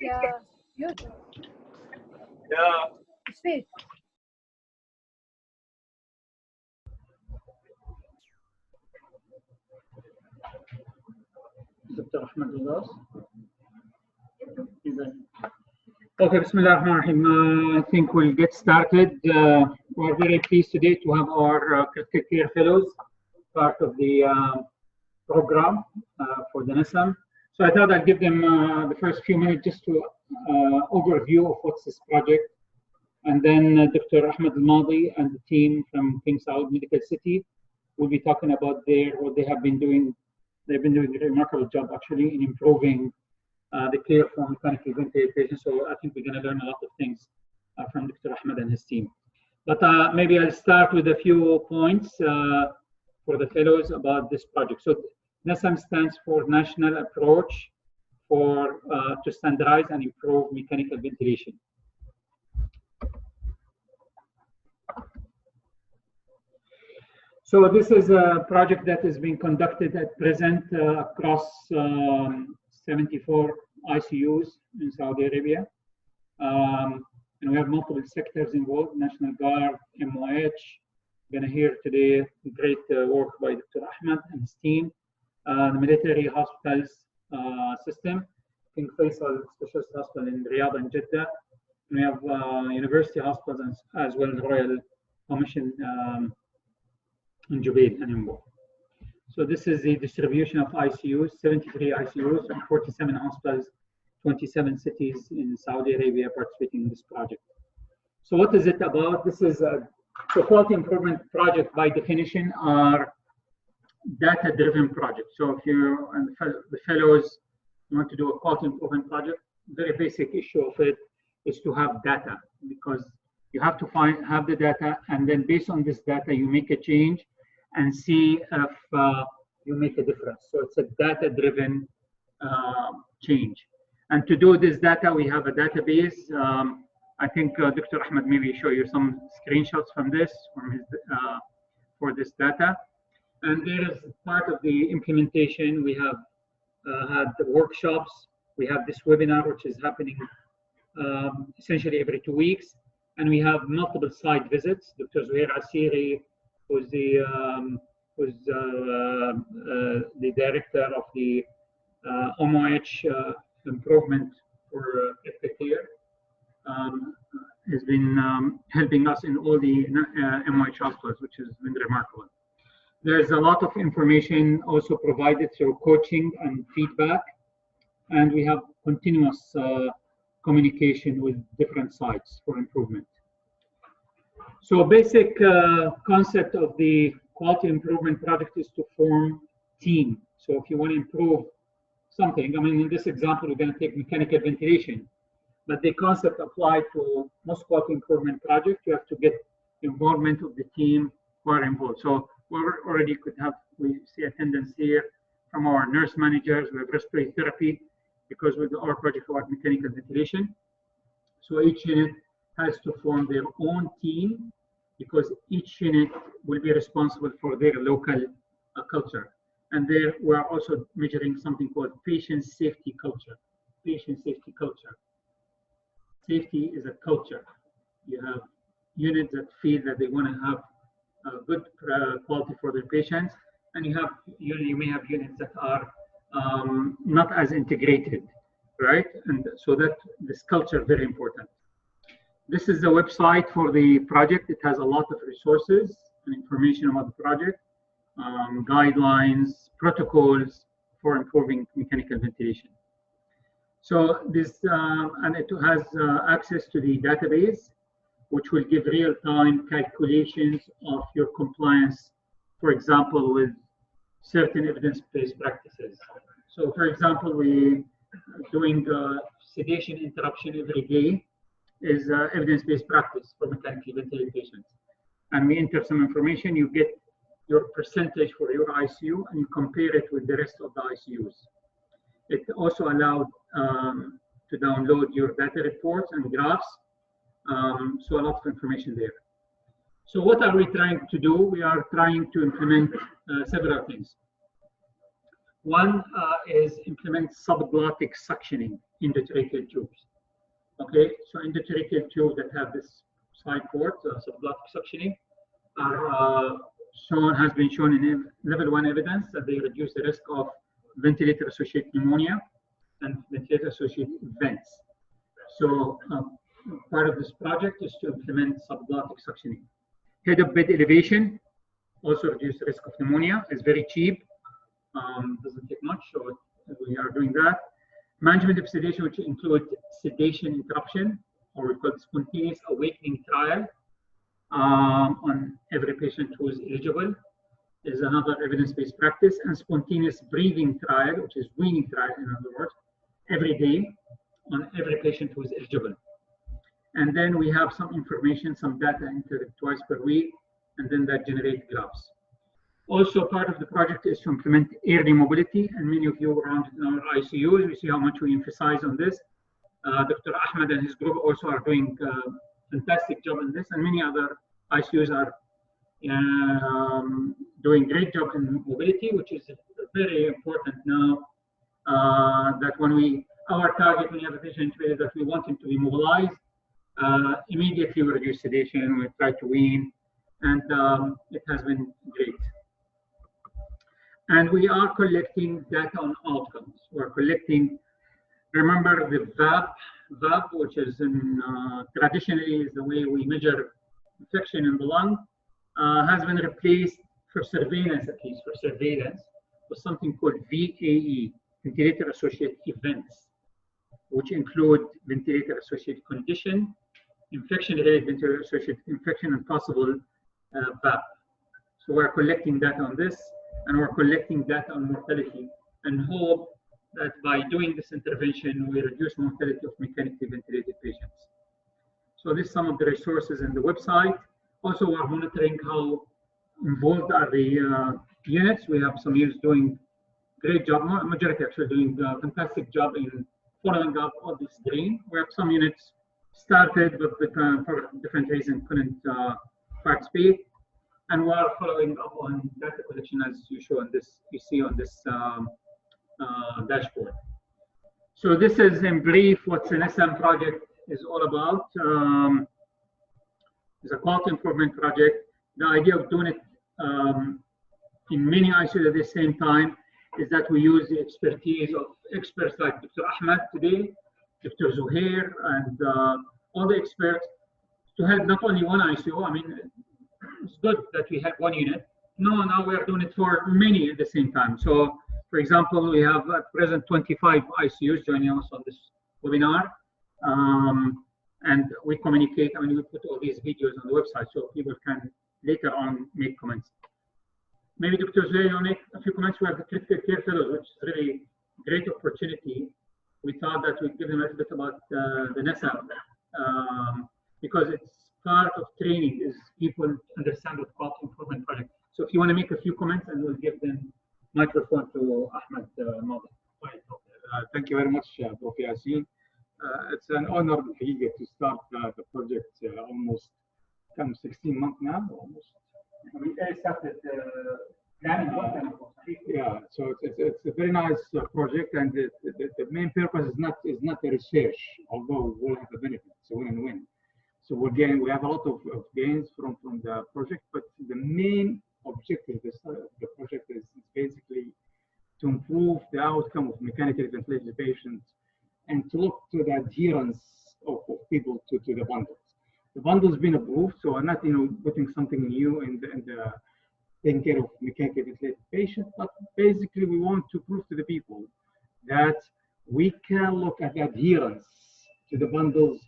يا يوسف يا ايش فيك؟ دكتور أحمد الغاص. Okay, Bismillah ar-Rahman ar-Rahim. I think we'll get started. We're very pleased today to have our critical care fellows part of the program for the NASAM. So I thought I'd give them the first few minutes just to overview of what's this project. And then Dr. Ahmed Al-Madi and the team from King Saud Medical City will be talking about what they have been doing. They've been doing a remarkable job actually in improving the care for mechanically ventilated patients. So I think we're going to learn a lot of things from Dr. Ahmed and his team. But maybe I'll start with a few points for the fellows about this project. So NASAM stands for National Approach to Standardize and Improve Mechanical Ventilation. So this is a project that is being conducted at present across 74 ICUs in Saudi Arabia. And we have multiple sectors involved, National Guard, MOH. We're going to hear today great work by Dr. Ahmed and his team. The military hospitals system, King Faisal Specialist Hospital in Riyadh and Jeddah. And we have university hospitals as well as Royal Commission in Jubail and Imbo. So this is the distribution of ICUs, 73 ICUs and 47 hospitals, 27 cities in Saudi Arabia participating in this project. So what is it about? This is a quality improvement project by definition are data-driven projects. So if you and the fellows want to do a quality improvement project, very basic issue of it is to have data, because you have to have the data, and then based on this data, you make a change and see if you make a difference. So it's a data-driven change. And to do this data, we have a database. I think Dr. Ahmed maybe show you some screenshots from this, from his, for this data. And there is part of the implementation. We have had the workshops. We have this webinar, which is happening essentially every 2 weeks. And we have multiple site visits. Dr. Zuhair Asiri, who's the director of the MOH improvement for care, has been helping us in all the MOH hospitals, which has been remarkable. There's a lot of information also provided through coaching and feedback, and we have continuous communication with different sites for improvement. So basic concept of the quality improvement project is to form team. So if you want to improve something, I mean, in this example, we're going to take mechanical ventilation, but the concept applied to most quality improvement projects, you have to get involvement of the team who are involved. So we already we see attendance here from our nurse managers. We have respiratory therapy, because with our project about mechanical ventilation. So each unit has to form their own team, because each unit will be responsible for their local culture. And there we are also measuring something called patient safety culture. Patient safety culture. Safety is a culture. You have units that feel that they want to have good quality for their patients, and you may have units that are not as integrated, right? And so that this culture is very important. This is the website for the project. It has a lot of resources and information about the project, guidelines, protocols for improving mechanical ventilation. So this, and it has access to the database, which will give real-time calculations of your compliance, for example, with certain evidence-based practices. So for example, we doing sedation interruption every day is evidence-based practice for mechanically ventilated patients. And we enter some information, you get your percentage for your ICU, and you compare it with the rest of the ICUs. It also allowed to download your data reports and graphs, so a lot of information there. So what are we trying to do? We are trying to implement several things. One is implement subglottic suctioning endotracheal tubes. Okay, so endotracheal tubes that have this side port, subglottic suctioning, are has been shown in level 1 evidence that they reduce the risk of ventilator-associated pneumonia and ventilator-associated events. So part of this project is to implement subglottic suctioning. Head of bed elevation also reduce the risk of pneumonia. It's very cheap, doesn't take much, so we are doing that. Management of sedation, which include sedation interruption, or we call it spontaneous awakening trial, on every patient who is eligible, is another evidence-based practice, and spontaneous breathing trial, which is weaning trial, in other words, every day on every patient who is eligible. And then we have some information, some data entered twice per week, and then that generate graphs. Also, part of the project is to implement early mobility, and many of you around in our ICU, you see how much we emphasize on this. Dr. Ahmed and his group also are doing a fantastic job in this, and many other ICUs are doing great job in mobility, which is very important now. That when our target when you have a patient is that we want him to be mobilized, immediately we reduce sedation, we try to wean, and it has been great. And we are collecting data on outcomes. We're collecting, remember the VAB, which is traditionally is the way we measure infection in the lung, has been replaced for surveillance, at least for surveillance, with something called VAE, ventilator-associated events, which include ventilator-associated condition, infection-related ventilator-associated infection, and possible VAB. So we're collecting data on this, and we're collecting data on mortality, and hope that by doing this intervention, we reduce mortality of mechanically ventilated patients. So this is some of the resources in the website. Also, we're monitoring how involved are the units. We have some units doing great job, majority actually doing a fantastic job in following up all this green. We have some units started, but for different reasons couldn't participate. And we are following up on data collection as you show on this, you see on this dashboard. So this is in brief what the NASAM project is all about. It's a quality improvement project. The idea of doing it in many ICUs at the same time is that we use the expertise of experts like Dr. Ahmed today, Dr. Zuhair, and all the experts to help not only one ICU. I mean, it's good that we have one unit. No, now we are doing it for many at the same time. So, for example, we have at present 25 ICUs joining us on this webinar. And we communicate, I mean, we put all these videos on the website so people can later on make comments. Maybe Dr. Zuhair, you make a few comments. We have the critical care fellows, which is really great opportunity. We thought that we'd give them a little bit about the NASAM, because it's part of training is people understand what quality improvement project. So if you want to make a few comments, and we'll give them microphone to Ahmed Mawda. Thank you very much, Prof. Yasin. It's an honor to start the project almost 16 months now, almost. We started planning. Yeah, so it's a very nice project, and the main purpose is not the research, although we'll have a benefit. It's a win-win. So we have a lot of gains from the project, but the main objective of the project is basically to improve the outcome of mechanically ventilated patients and to look to the adherence of people to the bundles. The bundle's been approved, so we're not putting something new in the taking care of mechanically ventilated patients, but basically we want to prove to the people that we can look at the adherence to the bundles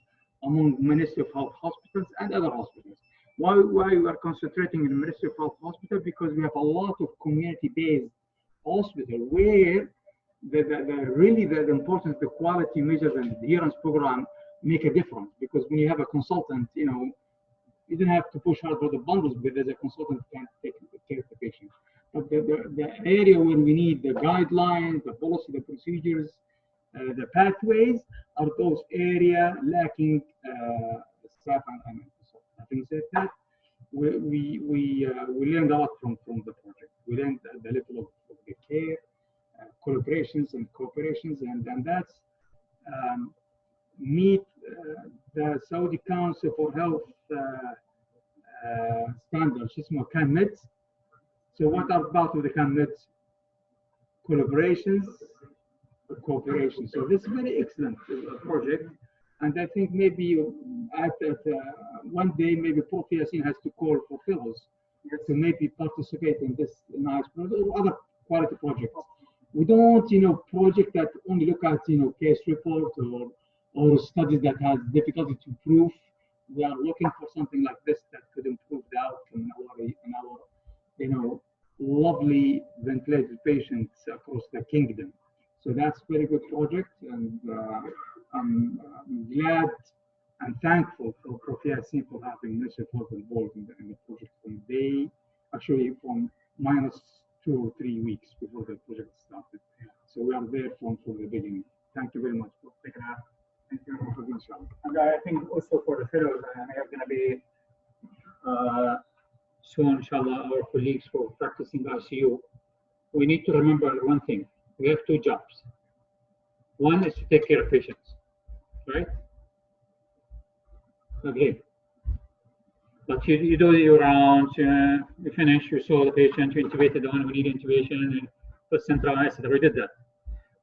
among Ministry of Health hospitals and other hospitals. Why we are concentrating in the Ministry of Health hospital? Because we have a lot of community-based hospital where the importance, the quality measures and adherence program make a difference. Because when you have a consultant, you don't have to push hard for the bundles, but there's a consultant who can take care of the patient. But the area where we need the guidelines, the policy, the procedures, the pathways are those area lacking staff and things like that. We learned a lot from the project. We learned the level of the care, collaborations and cooperations, and that's meet the Saudi Council for Health standards, اسمه CANMED. So what are part of the CANMED? Collaborations, cooperation. So this is very excellent project, and I think maybe at one day maybe Prof. Yassin has to call for fellows to maybe participate in this nice project or other quality projects. We don't, project that only look at, case report or studies that has difficulty to prove. We are looking for something like this that could improve the outcome in our, lovely ventilated patients across the kingdom. So that's a very good project, and I'm glad and thankful for Prof. Yassin for having this report involved in the project from -2 or 3 weeks before the project started. So we are there from the beginning. Thank you very much for taking up. Thank you for being here. And I think also for the fellows, we are going to be soon, inshallah, our colleagues for practicing ICU. We need to remember one thing. We have 2 jobs. One is to take care of patients, right? Okay. But you do your rounds, you finish, you saw the patient, you intubated the one who needed intubation, and put central anesthesia. We did that.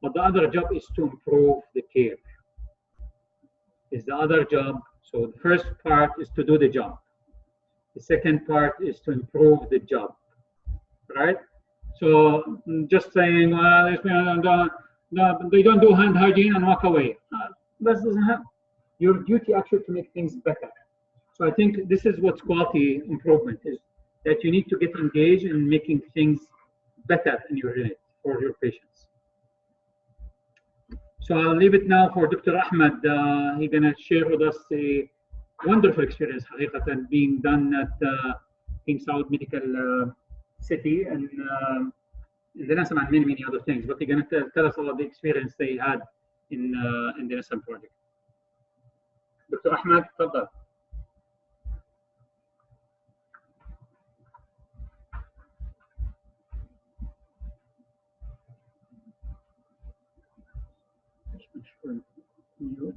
But the other job is to improve the care. Is the other job. So the first part is to do the job. The second part is to improve the job, right? So just saying, well, they don't do hand hygiene and walk away. That doesn't happen. Your duty actually to make things better. So I think this is what's quality improvement is, that you need to get engaged in making things better in your unit for your patients. So I'll leave it now for Dr. Ahmed. He's going to share with us a wonderful experience, حقيقة, being done at King Saud Medical City and in the NASAM and many other things. But he's going to tell us about the experience they had in the NASAM project. Dr. Ahmed, تفضل. Mute.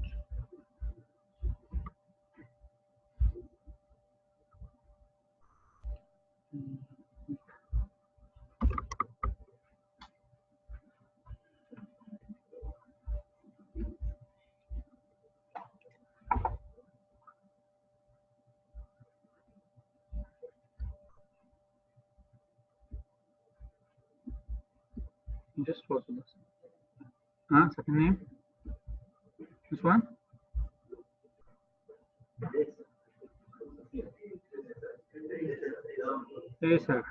Just was this. Second name. This one. Yes, sir.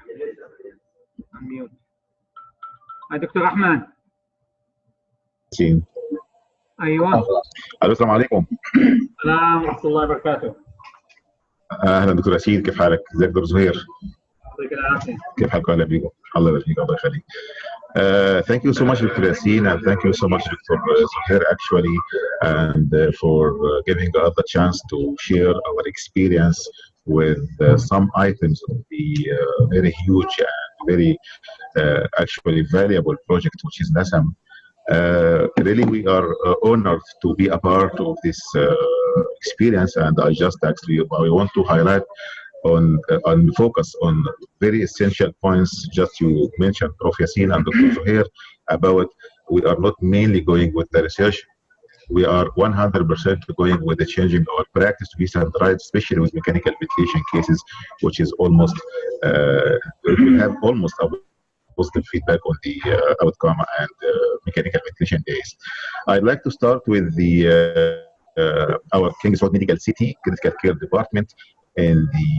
Unmute. Hi, Dr. Rahman. ايوه. السلام عليكم. السلام ورحمه الله وبركاته. اهلا دكتور ياسين، كيف حالك؟ ازيك دكتور زهير؟ يعطيك العافيه. كيف حالك؟ اهلا بيكم. الله يبارك فيك، الله يخليك. Thank you so much, Dr. Yassin, and thank you so much, Dr. Zuhair, actually, and for giving us the chance to share our experience with some items of the very huge and very actually valuable project, which is NASAM. Really, we are honored to be a part of this experience, and I just actually I want to highlight on focus on very essential points just you mentioned, Prof. Yassin and Dr. Zuhair, about we are not mainly going with the research. We are 100% going with the changing our practice to be centralized, especially with mechanical ventilation cases, which is almost we have almost a positive feedback on the outcome and mechanical ventilation days. I'd like to start with the our King Saud Medical City Critical Care Department and the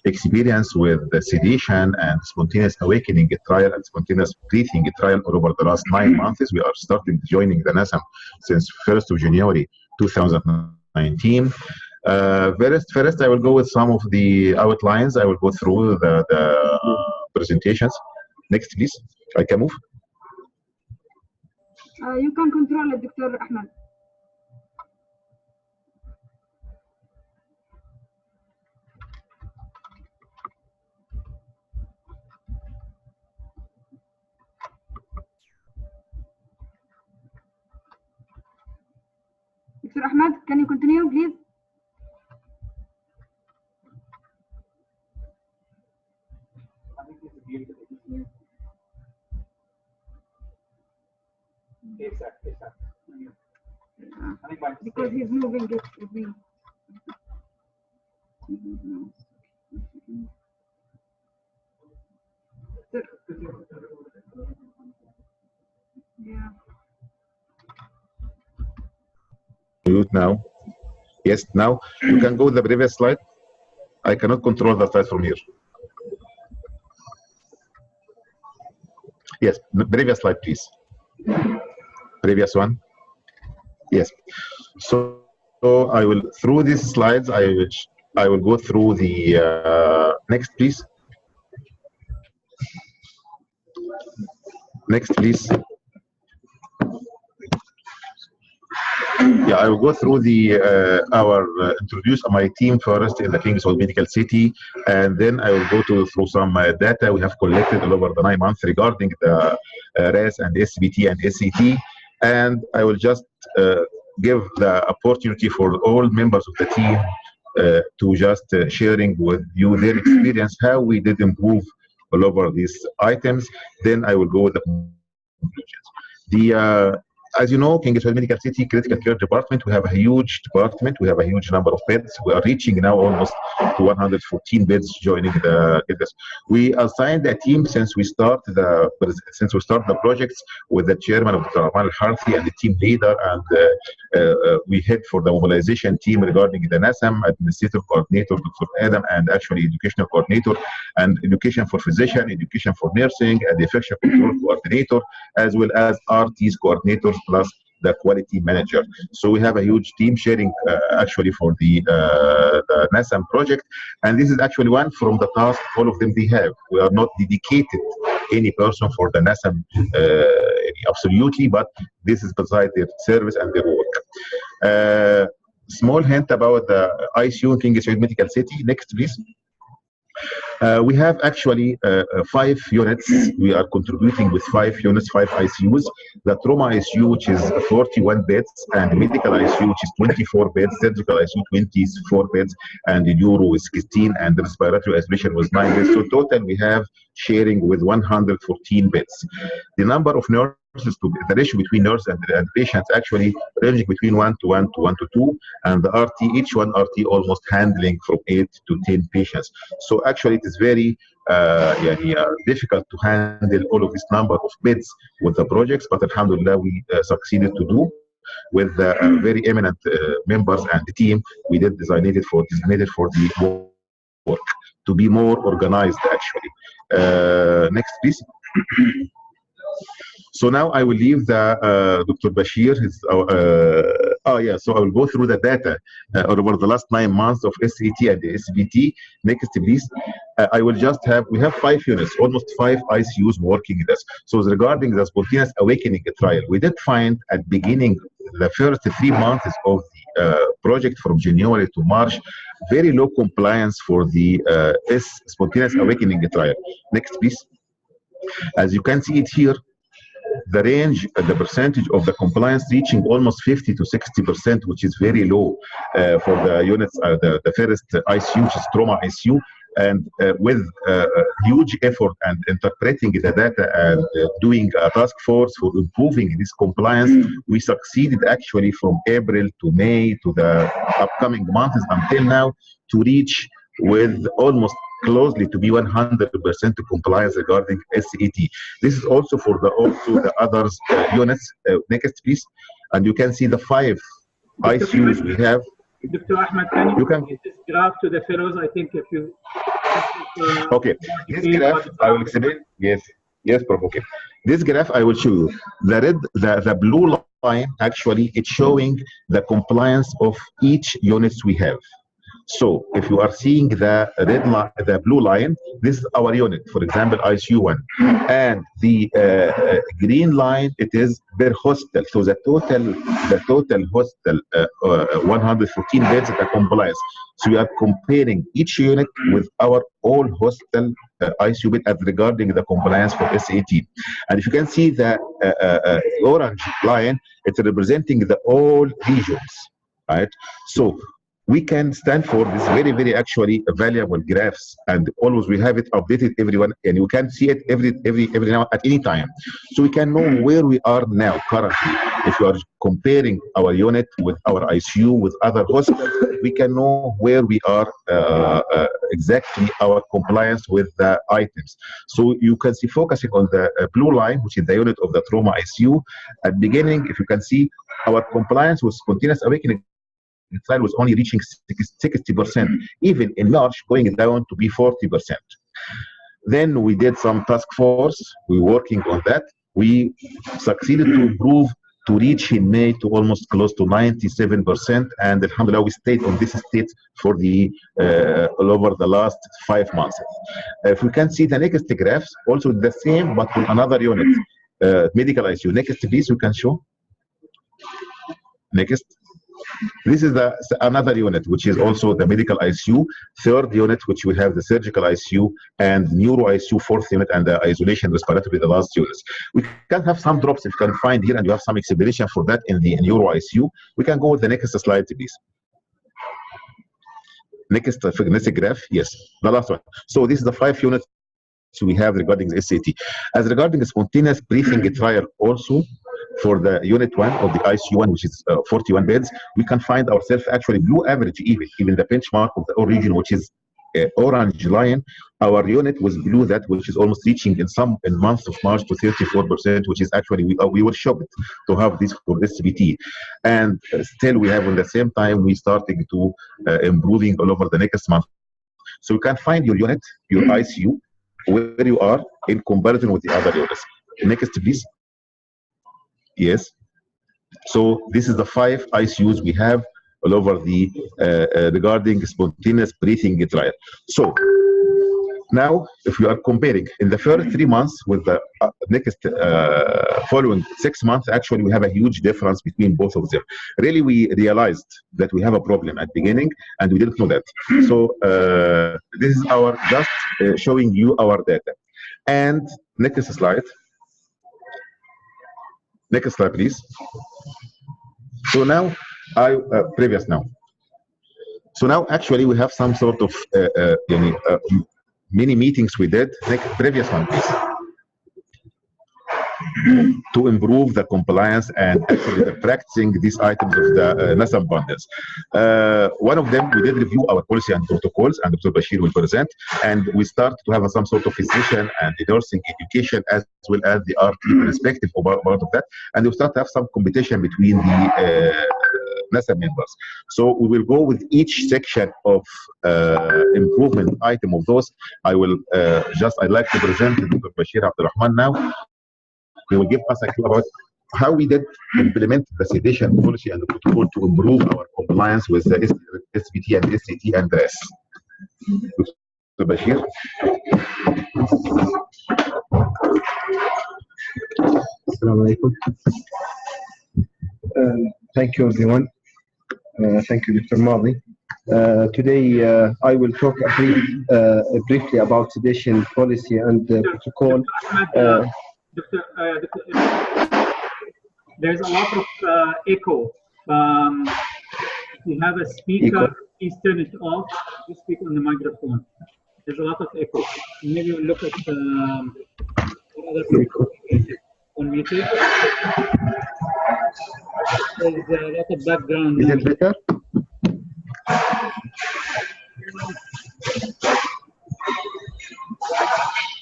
experience with the sedation and spontaneous awakening trial and spontaneous breathing trial over the last 9 months. We are starting joining the NASAM since 1st of January 2019. First, I will go with some of the outlines. I will go through the presentations. Next, please. I can move. You can control it, Dr. Ahmed. Dr. Ahmed, can you continue, please? Because he's moving it with me. Yeah. Mute now. Yes, now you can go to the previous slide. I cannot control the slide from here. Yes, the previous slide, please. Previous one. Yes. So I will, through these slides, I will go through the next, please. Next, please. Yeah, I will go through the introduce my team first in the Kingswood Medical City, and then I will go through some data we have collected all over the 9 months regarding the RAS and SBT and SCT, and I will just give the opportunity for all members of the team to just sharing with you their experience, how we did improve all over these items. Then I will go with the conclusions. As you know, Kingswood Medical City Critical Care Department, we have a huge department. We have a huge number of beds. We are reaching now almost to 114 beds joining the. We assigned a team since we start the projects with the chairman of Dr. Amal Harthi and the team leader, and we head for the mobilization team regarding the NASAM administrative coordinator, Dr. Adam, and actually educational coordinator, and education for physician, education for nursing, and the infection control coordinator, as well as RTs coordinators plus the quality manager. So we have a huge team sharing actually for the NASAM project, and this is actually one from the task all of them they have. We are not dedicated any person for the NASAM absolutely, but this is beside their service and their work. Small hint about the ICU in Kingswood Medical City. Next, please. We have actually 5 units. We are contributing with 5 units, 5 ICUs. The trauma ICU, which is 41 beds, and medical ICU, which is 24 beds, surgical ICU, 24 beds, and the neuro is 16, and the respiratory isolation was 9 beds. So total, we have sharing with 114 beds. The number of nurses, the ratio between nurse and patients actually ranging between 1 to 1 to 1 to 2, and the RT, each one RT almost handling from 8 to 10 patients. So actually it is very difficult to handle all of this number of beds with the projects, but alhamdulillah we succeeded to do with very eminent members and the team. We did designated for the work to be more organized actually. Next please. So now I will leave the Dr. Bashir. So I will go through the data over the last 9 months of SCT and the SBT. Next, please. I will just we have 5 units, almost 5 ICUs working with us. So regarding the spontaneous awakening trial, we did find at beginning, the first 3 months of the project from January to March, very low compliance for the spontaneous awakening trial. Next, please. As you can see it here, the range, the percentage of the compliance reaching almost 50 to 60%, which is very low for the units, the first ICU, which is trauma ICU, and with huge effort and interpreting the data and doing a task force for improving this compliance, we succeeded actually from April to May to the upcoming months until now to reach with almost closely to be 100% compliance regarding SCT. This is also for the others units. Next, please. And you can see the 5 ICUs we have. Dr. Ahmed, can you this graph to the fellows? I think if you... Okay, this graph I will explain. Yes, Prof. Okay. This graph I will show you. The blue line actually it's showing the compliance of each units we have. So if you are seeing the red line, the blue line, this is our unit, for example, ICU1, and the green line, it is per hostel. So the total hostel, 114 beds at the compliance. So we are comparing each unit with our all hostel ICU bed as regarding the compliance for SAT. And if you can see the orange line, it's representing the all regions. right? So we can stand for this very, very actually valuable graphs, and always we have it updated everyone, and you can see it every now at any time. So we can know where we are now currently. If you are comparing our unit with our ICU with other hospitals, we can know where we are exactly our compliance with the items. So you can see focusing on the blue line, which is the unit of the trauma ICU. At the beginning, if you can see, our compliance with spontaneous awakening trial was only reaching 60%, even in March going down to be 40%. Then we did some task force, we working on that. We succeeded to improve to reach in May to almost close to 97%, and alhamdulillah we stayed on this state for the all over the last 5 months. If we can see the next graphs, also the same but with another unit, medical ICU. Next please, you can show. Next. This is another unit, which is also the medical ICU. Third unit, which we have the surgical ICU, and neuro ICU, fourth unit, and the isolation respiratory, the last units. We can have some drops if you can find here, and you have some explanation for that in the neuro ICU. We can go with the next slide, please. Next graph, yes, the last one. So this is the 5 units we have regarding the SAT. As regarding the spontaneous breathing trial also, for the unit 1 of the ICU 1, which is 41 beds, we can find ourselves actually blue average, even the benchmark of the region, which is orange line. Our unit was blue, that which is almost reaching in month of March to 34%, which is actually we were shocked to have this for SBT, and still we have on the same time we starting to improving all over the next month. So you can find your unit, your ICU, where you are in comparison with the other units. Next please. Yes. So this is the 5 ICUs we have all over the regarding spontaneous breathing trial. So now, if we are comparing in the first 3 months with the next following 6 months, actually we have a huge difference between both of them. Really, we realized that we have a problem at the beginning, and we didn't know that. So this is our just showing you our data. And next slide. Next slide, please. So now, previous now. So now, actually, we have some sort of mini meetings we did. Next, previous one, please. To improve the compliance and actually the practicing these items of the NASAM bundles. One of them, we did review our policy and protocols, and Dr. Bashir will present, and we start to have some sort of physician and the nursing education as well as the RT perspective about of that, and we start to have some competition between the NASAM members. So we will go with each section of improvement item of those. I'd like to present Dr. Bashir Abdurrahman now. He will give us a clue about how we did implement the sedation policy and the protocol to improve our compliance with the SBT and SAT and the rest. Dr. Bashir. Assalamu alaikum. Thank you, everyone. Thank you, Dr. Madi. Today, I will talk briefly about sedation policy and protocol. There's a lot of echo. We have a speaker, please turn it off. You speak on the microphone. There's a lot of echo. Maybe we'll look at other people. Unmuted. There's a lot of background noise. Is it better?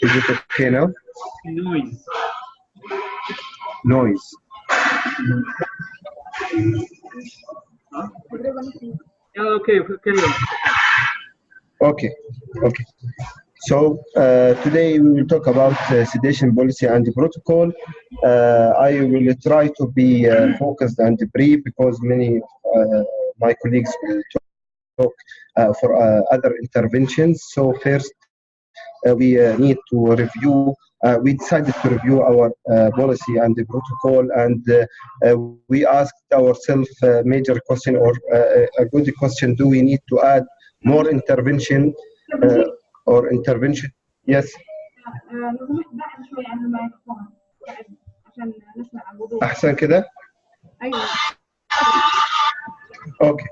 Is it okay now? Noise. Noise. Huh? Okay, carry on. Okay. So today we will talk about sedation policy and the protocol. I will try to be focused and brief because many of my colleagues will talk for other interventions. So first, we need to review. We decided to review our policy and the protocol, and we asked ourselves a major question or a good question: do we need to add more intervention or intervention? Yes. أحسن كده. Okay.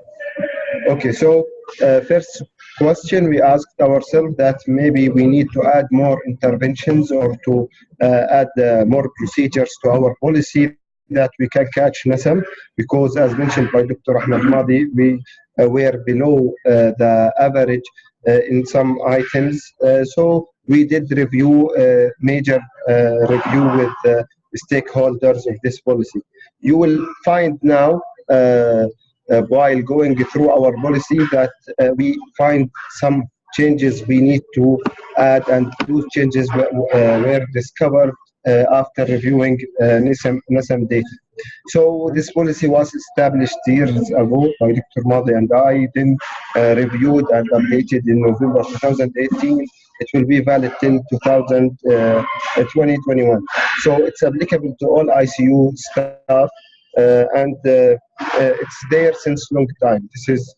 Okay. So first question we asked ourselves that maybe we need to add more interventions or to add more procedures to our policy that we can catch NASAM, because as mentioned by Dr. Ahmed Madi, we were below the average in some items. So we did review, major review with stakeholders of this policy. You will find now, while going through our policy, that we find some changes we need to add, and those changes were discovered after reviewing NASAM data. So this policy was established years ago by Dr. Madi and I, then reviewed and updated in November 2018. It will be valid till 2021. So it's applicable to all ICU staff, and it's there since long time. This is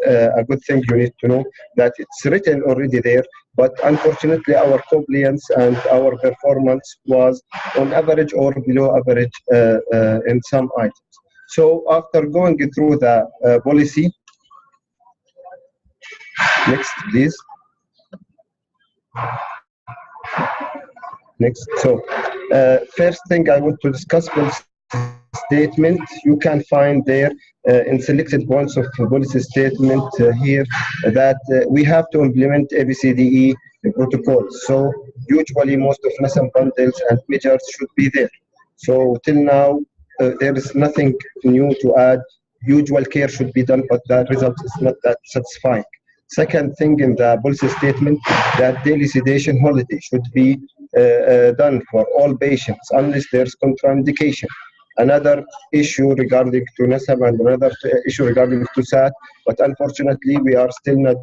a good thing you need to know, that it's written already there, but unfortunately our compliance and our performance was on average or below average in some items. So after going through the policy, next please. Next. So first thing I want to discuss policy statement. You can find there in selected points of policy statement here that we have to implement ABCDE protocols. So usually most of NASAM bundles and measures should be there. So till now there is nothing new to add. Usual care should be done, but the result is not that satisfying. Second thing in the policy statement, that daily sedation holiday should be done for all patients unless there's contraindication. Another issue regarding to NASAM and another issue regarding to SAT, but unfortunately we are still not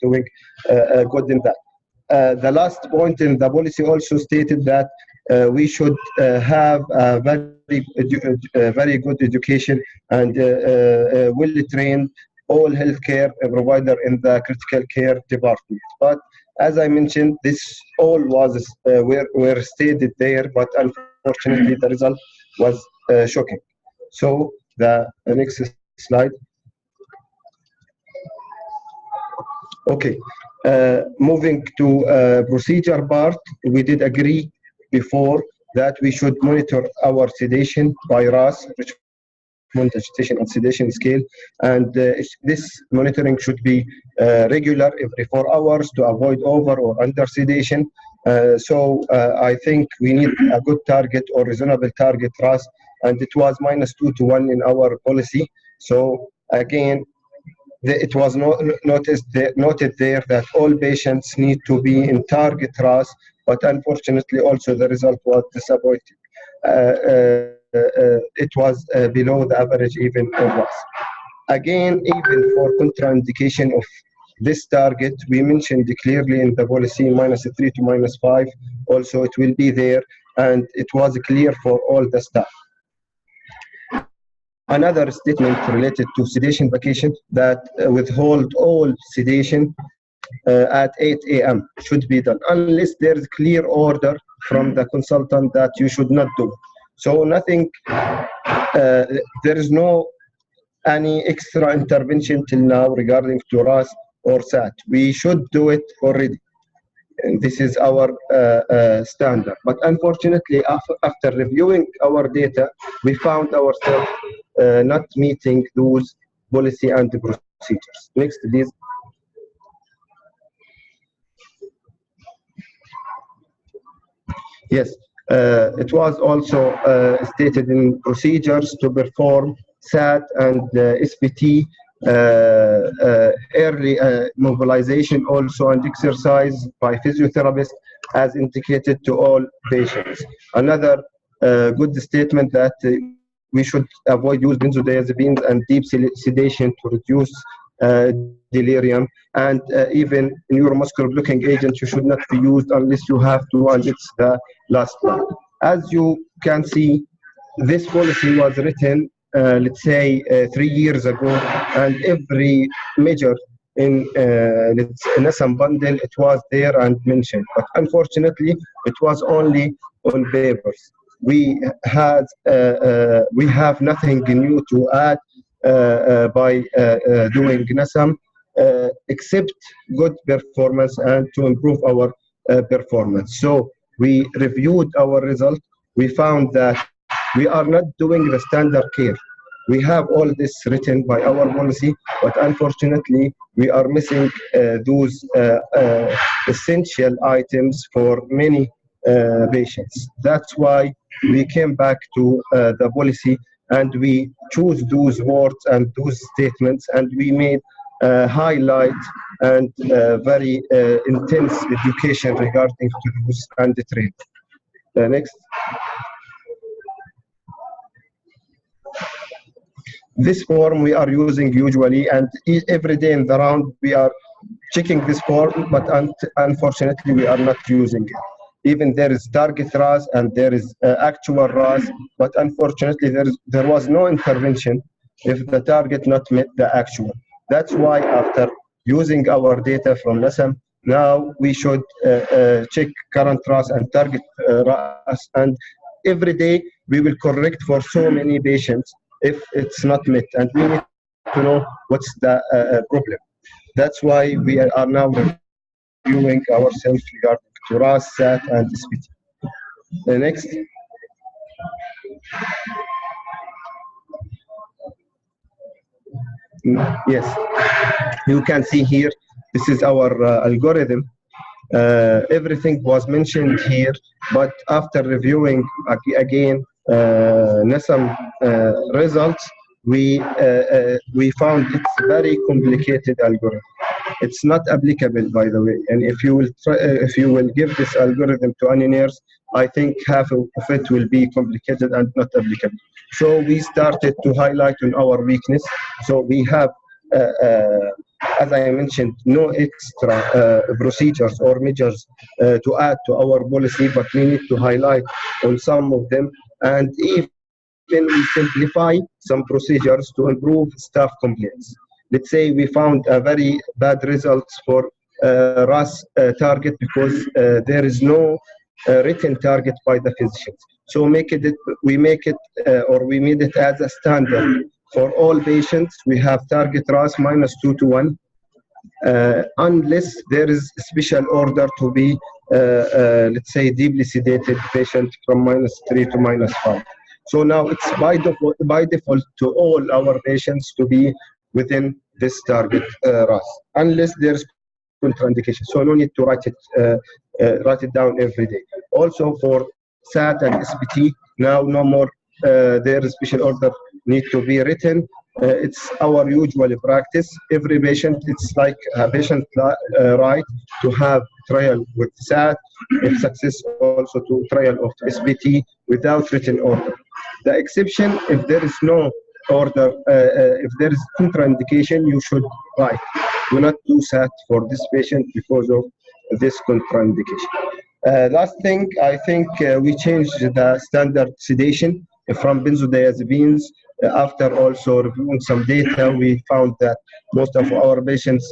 doing good in that. The last point in the policy also stated that we should have a very good education and well-trained all healthcare provider in the critical care department. But as I mentioned, this all was were stated there, but unfortunately the result was shocking. So the next slide. Okay, moving to procedure part, we did agree before that we should monitor our sedation by RAS, Richmond Agitation and Sedation Scale, and this monitoring should be regular every 4 hours to avoid over or under sedation. So I think we need a good target or reasonable target RAS, and it was -2 to 1 in our policy. So again, it was noted there that all patients need to be in target RAS, but unfortunately also the result was disappointing. It was below the average even of RAS. Again, even for contraindication of this target, we mentioned clearly in the policy -3 to -5, also it will be there, and it was clear for all the staff. Another statement related to sedation vacation, that withhold all sedation at 8 a.m. should be done, unless there's clear order from the consultant that you should not do. So nothing, there is no any extra intervention till now regarding to RAS or SAT. We should do it already. And this is our standard. But unfortunately, after reviewing our data, we found ourselves not meeting those policy and procedures. Next, please. Yes, it was also stated in procedures to perform SAT and SPT, early mobilization also, and exercise by physiotherapists as indicated to all patients. Another good statement that we should avoid use benzodiazepines and deep sedation to reduce delirium, and even neuromuscular blocking agent you should not be used unless you have to, and it's the last one. As you can see, this policy was written let's say 3 years ago, and every measure in NASAM bundle, it was there and mentioned, but unfortunately it was only on papers. We have nothing new to add by doing NASAM, except good performance and to improve our performance. So we reviewed our result. We found that we are not doing the standard care. We have all this written by our policy, but unfortunately, we are missing those essential items for many patients. That's why we came back to the policy and we choose those words and those statements, and we made highlight and very intense education regarding to use and the trade. Next. This form we are using usually, and every day in the round we are checking this form, but unfortunately we are not using it. Even there is target RAS and there is actual RAS, but unfortunately there was no intervention if the target not met the actual. That's why after using our data from NASAM, now we should check current RAS and target RAS, and every day we will correct for so many patients if it's not met, and we need to know what's the problem. That's why we are now reviewing ourselves regarding to RAS, SAT, and SPT. The next. Yes, you can see here, this is our algorithm. Everything was mentioned here, but after reviewing again NASAM results, we found it's very complicated algorithm. It's not applicable, by the way. And if you will give this algorithm to any nurse, I think half of it will be complicated and not applicable. So we started to highlight on our weakness. So we have, as I mentioned, no extra procedures or measures to add to our policy, but we need to highlight on some of them, and even we simplify some procedures to improve staff compliance. Let's say we found a very bad results for RAS target because there is no written target by the physicians. So we made it as a standard for all patients. We have target RAS -2 to 1, unless there is a special order to be, let's say, deeply sedated patient from -3 to -5. So now it's by default to all our patients to be within this target RAS, unless there's contraindication. So no need to write it down every day. Also for SAT and SPT, now no more their special order need to be written. It's our usual practice. Every patient, it's like a patient right to have trial with SAT, if success also to trial of SPT without written order. The exception, if there is no order, if there is contraindication, you should write. Do not do SAT for this patient because of this contraindication. Last thing, I think we changed the standard sedation from benzodiazepines. After also reviewing some data, we found that most of our patients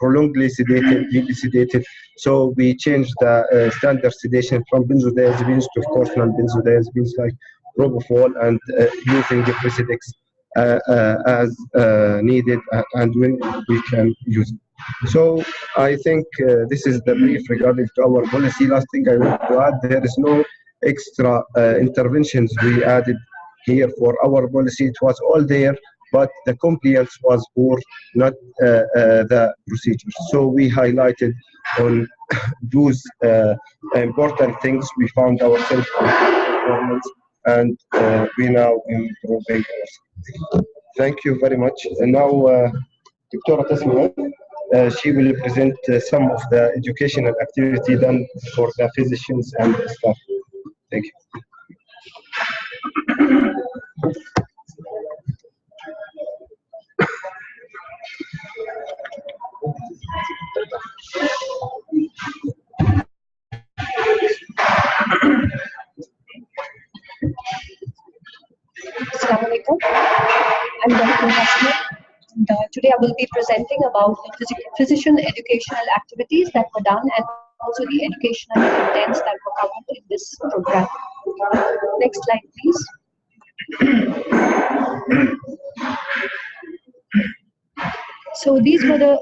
prolongedly sedated, deeply sedated. So we changed the standard sedation from benzodiazepines to, of course, non-benzodiazepines like propofol, and using the Presidex as needed and when we can use it. So I think this is the brief regarding to our policy. Last thing I want to add, there is no extra interventions we added here for our policy. It was all there, but the compliance was poor, not the procedures. So we highlighted on those important things. We found ourselves performance, and we now improving ourselves. Thank you very much. And now, Dr. Tasmia, she will present some of the educational activity done for the physicians and the staff. Thank you. Assalamu alaikum. I'm Dr. Hasna. Today I will be presenting about the physician educational activities that were done and also the educational contents that were covered in this program. Next slide, please. So these were the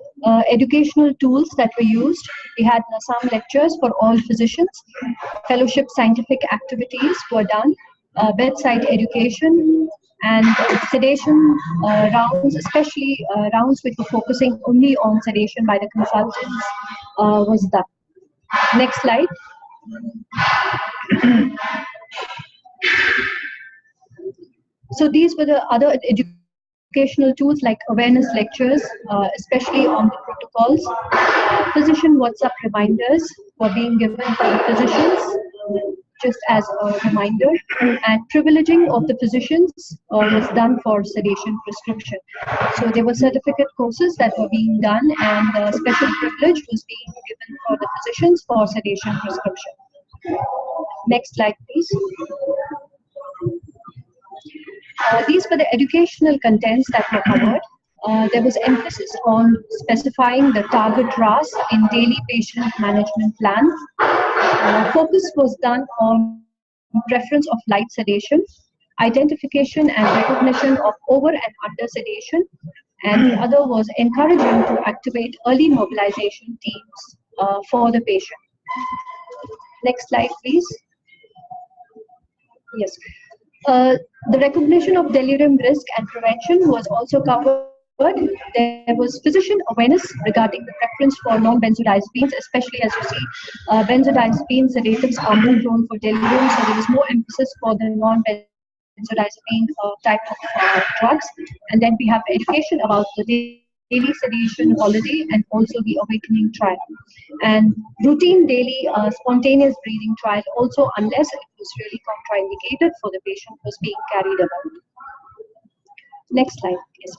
educational tools that were used. We had NASAM lectures for all physicians. Fellowship scientific activities were done. Bedside education and sedation rounds, especially rounds which were focusing only on sedation by the consultants, was done. Next slide. So these were the other educational tools like awareness lectures, especially on the protocols. Physician WhatsApp reminders were being given for the physicians, just as a reminder, and privileging of the physicians was done for sedation prescription. So there were certificate courses that were being done, and special privilege was being given for the physicians for sedation prescription. Next slide, please. These were the educational contents that were covered. There was emphasis on specifying the target RAS in daily patient management plans. Focus was done on preference of light sedation, identification and recognition of over and under sedation, and the other was encouraging to activate early mobilization teams for the patient. Next slide, please. Yes. The recognition of delirium risk and prevention was also covered. There was physician awareness regarding the preference for non-benzodiazepines, especially as you see, benzodiazepine sedatives are more prone for delirium, so there was more emphasis for the non-benzodiazepine type of drugs. And then we have education about the daily sedation holiday and also the awakening trial. And routine daily spontaneous breathing trial also, unless it was really contraindicated for the patient, was being carried about. Next slide, please.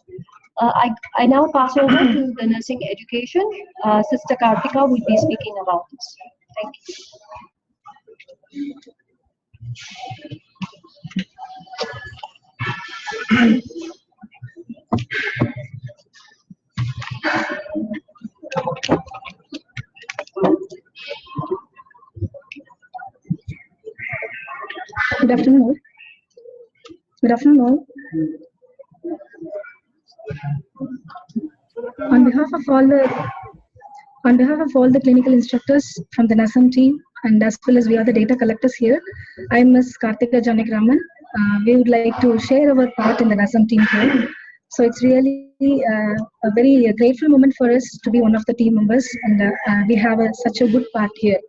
I now pass over to the nursing education. Sister Kartika will be speaking about this. Thank you. Good afternoon. Good afternoon all. On behalf of all the clinical instructors from the NASAM team, and as well as we are the data collectors here, I am Ms. Kartika Janagraman. We would like to share our part in the NASAM team here. So it's really a very grateful moment for us to be one of the team members, and we have such a good part here.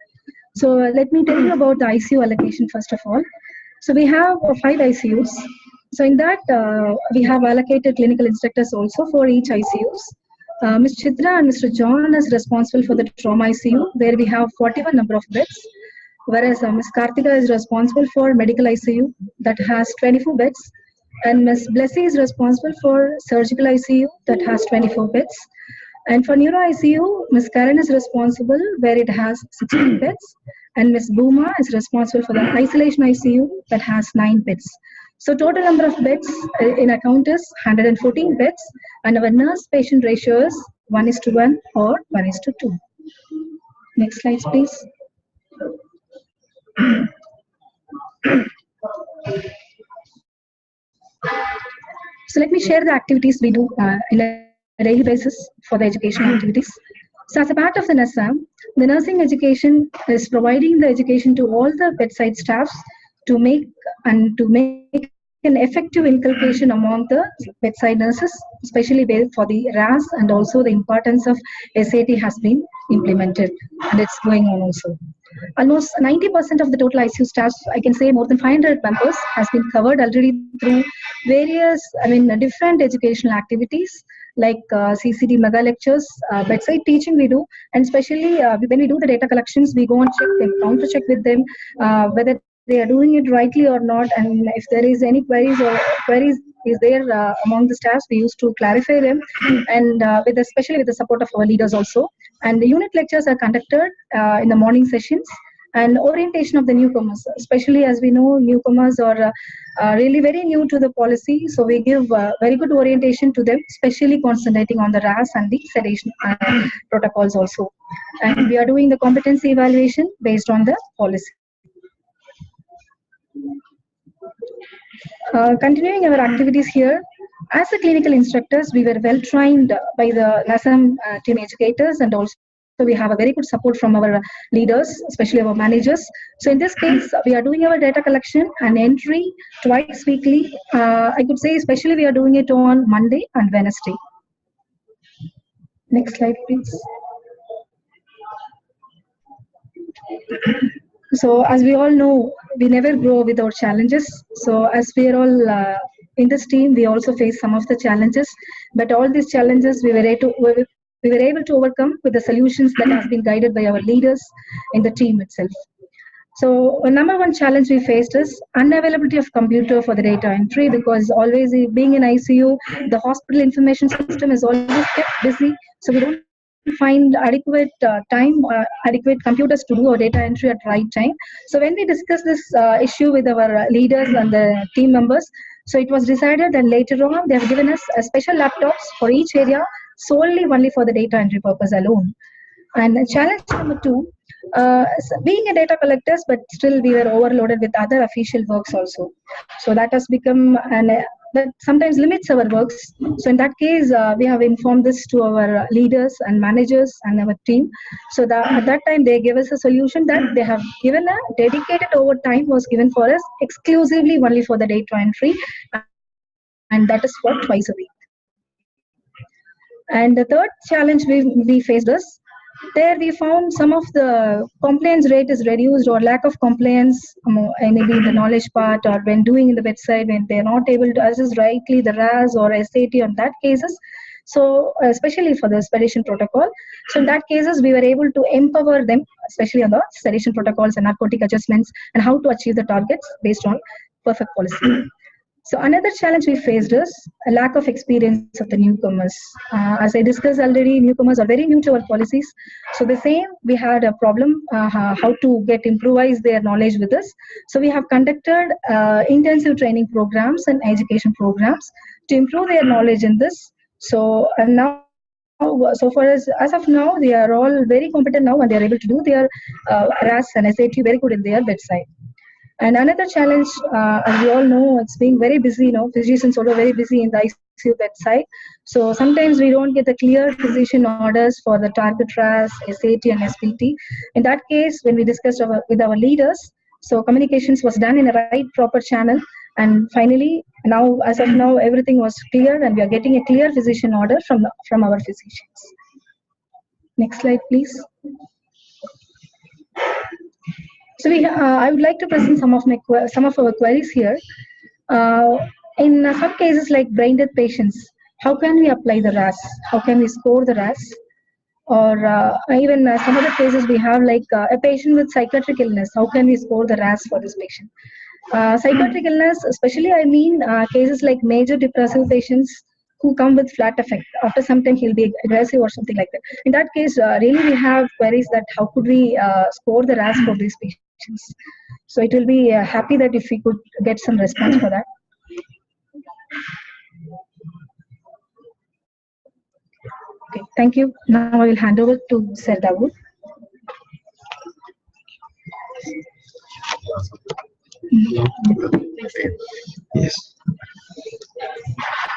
So let me tell you about the ICU allocation first of all. So we have 5 ICUs. So in that, we have allocated clinical instructors also for each ICUs. Ms. Chitra and Mr. John is responsible for the trauma ICU, where we have 41 number of beds, whereas Ms. Kartika is responsible for medical ICU that has 24 beds, and Ms. Blessy is responsible for surgical ICU that has 24 beds. And for neuro ICU, Ms. Karen is responsible where it has 16 beds, and Ms. Booma is responsible for the isolation ICU that has 9 beds. So total number of beds in account is 114 beds, and our nurse-patient ratio is 1:1 or 1:2. Next slide, please. So let me share the activities we do in a daily basis for the educational activities. So as a part of the NASAM, the nursing education is providing the education to all the bedside staffs to make an effective inculcation among the bedside nurses, especially for the RAS, and also the importance of SAT has been implemented, and it's going on also. Almost 90% of the total ICU staff, I can say more than 500 members, has been covered already through various, different educational activities like CCD mega lectures, bedside teaching we do, and especially when we do the data collections, we go and check them, counter check with them, whether they are doing it rightly or not, and if there is any queries is there among the staffs, we used to clarify them, and especially with the support of our leaders also. And the unit lectures are conducted in the morning sessions, and orientation of the newcomers, especially as we know newcomers are really very new to the policy, so we give very good orientation to them, especially concentrating on the RAS and the sedation protocols also. And we are doing the competency evaluation based on the policy. Continuing our activities here, As the clinical instructors, we were well trained by the NASAM team educators, and also we have a very good support from our leaders, especially our managers. So in this case, we are doing our data collection and entry twice weekly. I could say especially we are doing it on Monday and Wednesday. Next slide, please. So as we all know, we never grow without challenges. So as we are all in this team, we also face some of the challenges, but all these challenges we were able to overcome with the solutions that have been guided by our leaders in the team itself. So number one challenge we faced is unavailability of computer for the data entry, because always being in ICU, the hospital information system is always kept busy. So we don't find adequate adequate computers to do our data entry at right time. So when we discussed this issue with our leaders and the team members, so it was decided, and later on they have given us special laptops for each area, solely only for the data entry purpose alone. And challenge number two, being a data collectors, but still we were overloaded with other official works also. So that has become that sometimes limits our works. So in that case, we have informed this to our leaders and managers and our team. So that at that time they gave us a solution that they have given a dedicated overtime was given for us exclusively only for the data entry, and that is for twice a week. And the third challenge we faced is, there we found some of the compliance rate is reduced, or lack of compliance, maybe in the knowledge part, or when doing in the bedside, when they're not able to assess rightly the RAS or SAT on that cases. So especially for the sedation protocol. So in that cases, we were able to empower them, especially on the sedation protocols and narcotic adjustments, and how to achieve the targets based on perfect policy. So another challenge we faced is a lack of experience of the newcomers. As I discussed already, newcomers are very new to our policies. So the same, we had a problem how to improvise their knowledge with us. So we have conducted intensive training programs and education programs to improve their knowledge in this. So and now, so far as of now, they are all very competent now, and they are able to do their RAS and SAT very good in their bedside. And another challenge, as we all know, it's being very busy, physicians are very busy in the ICU bedside. So sometimes we don't get the clear physician orders for the target RAS, SAT, and SPT. In that case, when we discussed with our leaders, so communications was done in a right, proper channel. And finally, now, as of now, everything was clear, and we are getting a clear physician order from our physicians. Next slide, please. So I would like to present some of our queries here. In some cases like brain death patients, how can we apply the RAS? How can we score the RAS? Or even some other cases we have like a patient with psychiatric illness. How can we score the RAS for this patient? Psychiatric illness, especially I mean cases like major depressive patients who come with flat effect. After some time he'll be aggressive or something like that. In that case, really we have queries that how could we score the RAS for these patients. So it will be happy that if we could get some response for that. Okay, thank you. Now I will hand over to Sir Dawood. Yes.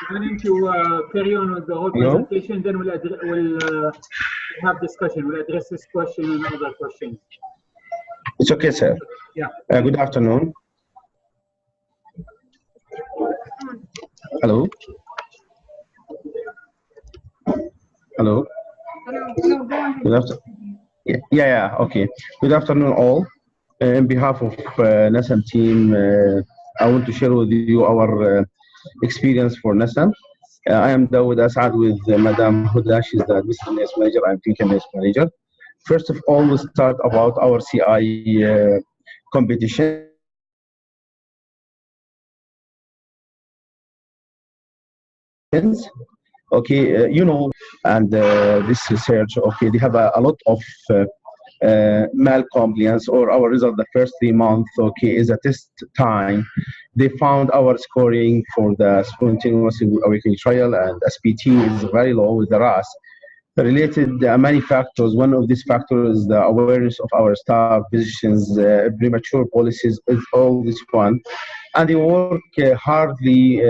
We're going to carry on with the whole presentation, then we'll have discussion. We'll address this question and other questions. It's okay, sir. Yeah. Good afternoon. Hello. Hello. Hello, go on. Good afternoon. Yeah. Okay. Good afternoon, all. On behalf of NASAM team, I want to share with you our experience for NASAM. I am Dawood Asad with Madam Huda. She's the Administrative Nurse Manager. I'm Clinical Nurse Manager. First of all, we'll start about our CI competition. Okay, and this research, okay, they have a lot of malcompliance, or our result the first 3 months, okay, is a test time. They found our scoring for the spontaneous awakening trial and SPT is very low with the RAS. Related many factors. One of these factors is the awareness of our staff, physicians, premature policies is all this one. and they work hardly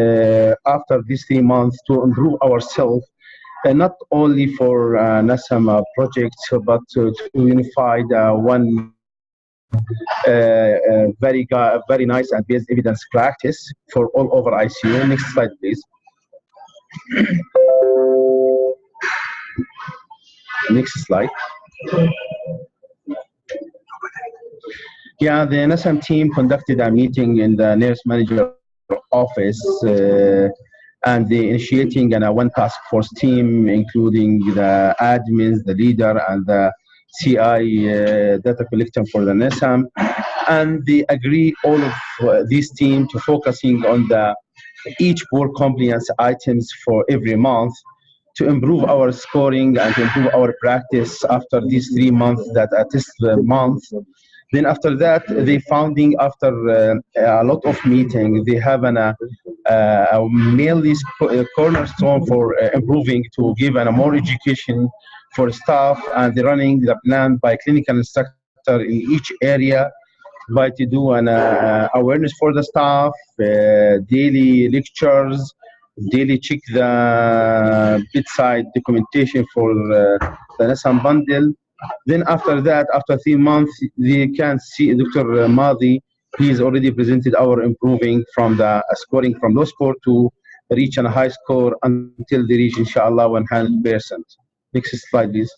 after these 3 months to improve ourselves, not only for NASAM projects, but to unify the one very nice and based evidence practice for all over ICU. Next slide, please. Next slide. Yeah, the NASAM team conducted a meeting in the nurse manager office, and they initiating one task force team, including the admins, the leader, and the CI data collector for the NASAM. And they agree all of this team to focusing on the each poor compliance items for every month to improve our scoring and to improve our practice after these 3 months that a test month. Then after that, they founding after a lot of meetings, they have a mainly cornerstone for improving to give more education for staff, and they're running the plan by clinical instructor in each area by to do an awareness for the staff, daily lectures, daily check the bedside documentation for the NASAM bundle. Then after that, after 3 months, they can see Dr. Madi. He's already presented our improving from the scoring from low score to reach a high score until they reach, inshallah, 100%. Next slide, please.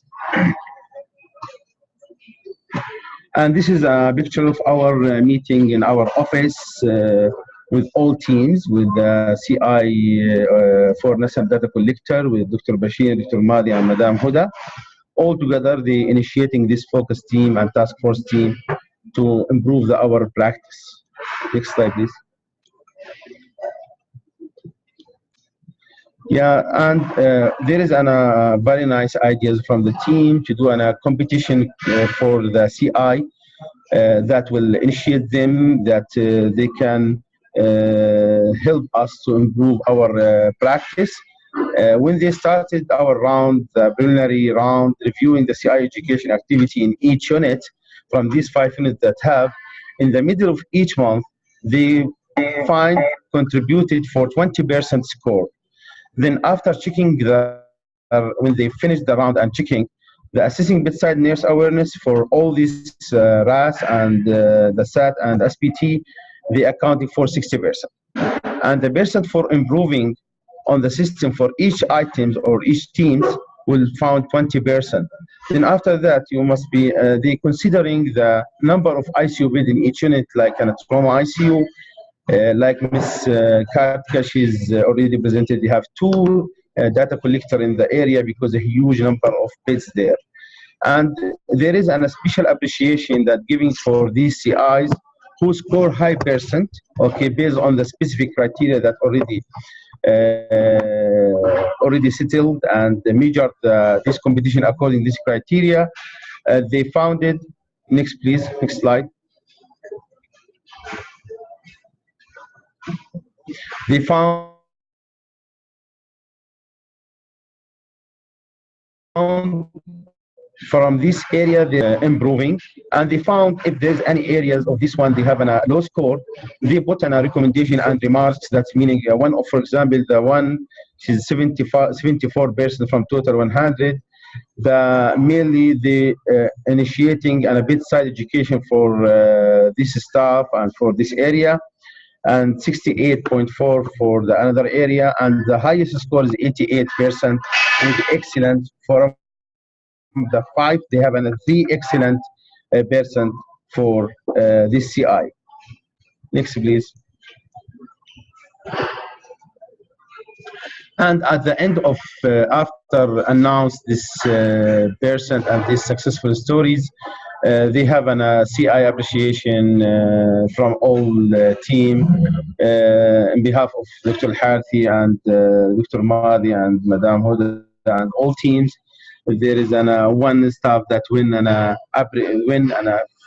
And this is a picture of our meeting in our office with all teams, with the CI for NASAM data collector, with Dr. Bashir, Dr. Madi, and Madam Huda. All together, they initiating this focus team and task force team to improve our practice. Next slide, please. Yeah, and there is a very nice ideas from the team to do a competition for the CI that will initiate them, that they can help us to improve our practice. When they started our round, the preliminary round, reviewing the CI education activity in each unit from these 5 units that have, in the middle of each month, they find contributed for 20% score. Then after checking when they finished the round and checking the assessing bedside nurse awareness for all these RAS and the SAT and SPT, they accounted for 60%. And the percent for improving on the system for each items or each teams will found 20%. Then after that, you must be they considering the number of ICU beds in each unit, like a trauma ICU, like Ms. Katka, she's already presented. They have 2 data collector in the area because a huge number of beds there. And there is a special appreciation that giving for these CIs who score high percent, okay, based on the specific criteria that already settled and measured this competition according to this criteria. They found it. Next, please. Next slide. They found from this area they're improving, and they found if there's any areas of this one they have a low score, they put a recommendation and remarks. That's meaning one of, for example, the one is 74% from total 100. The mainly the initiating a bedside education for this staff and for this area, and 68.4 for the another area, and the highest score is 88% with excellent. For the 5, they have a 3 excellent percent for this CI. Next, please. And at the end of after announce this percent and these successful stories, they have a CI appreciation from all team on behalf of Dr. Harthi and Dr. Madi and Madam Huda and all teams. There is one staff that win a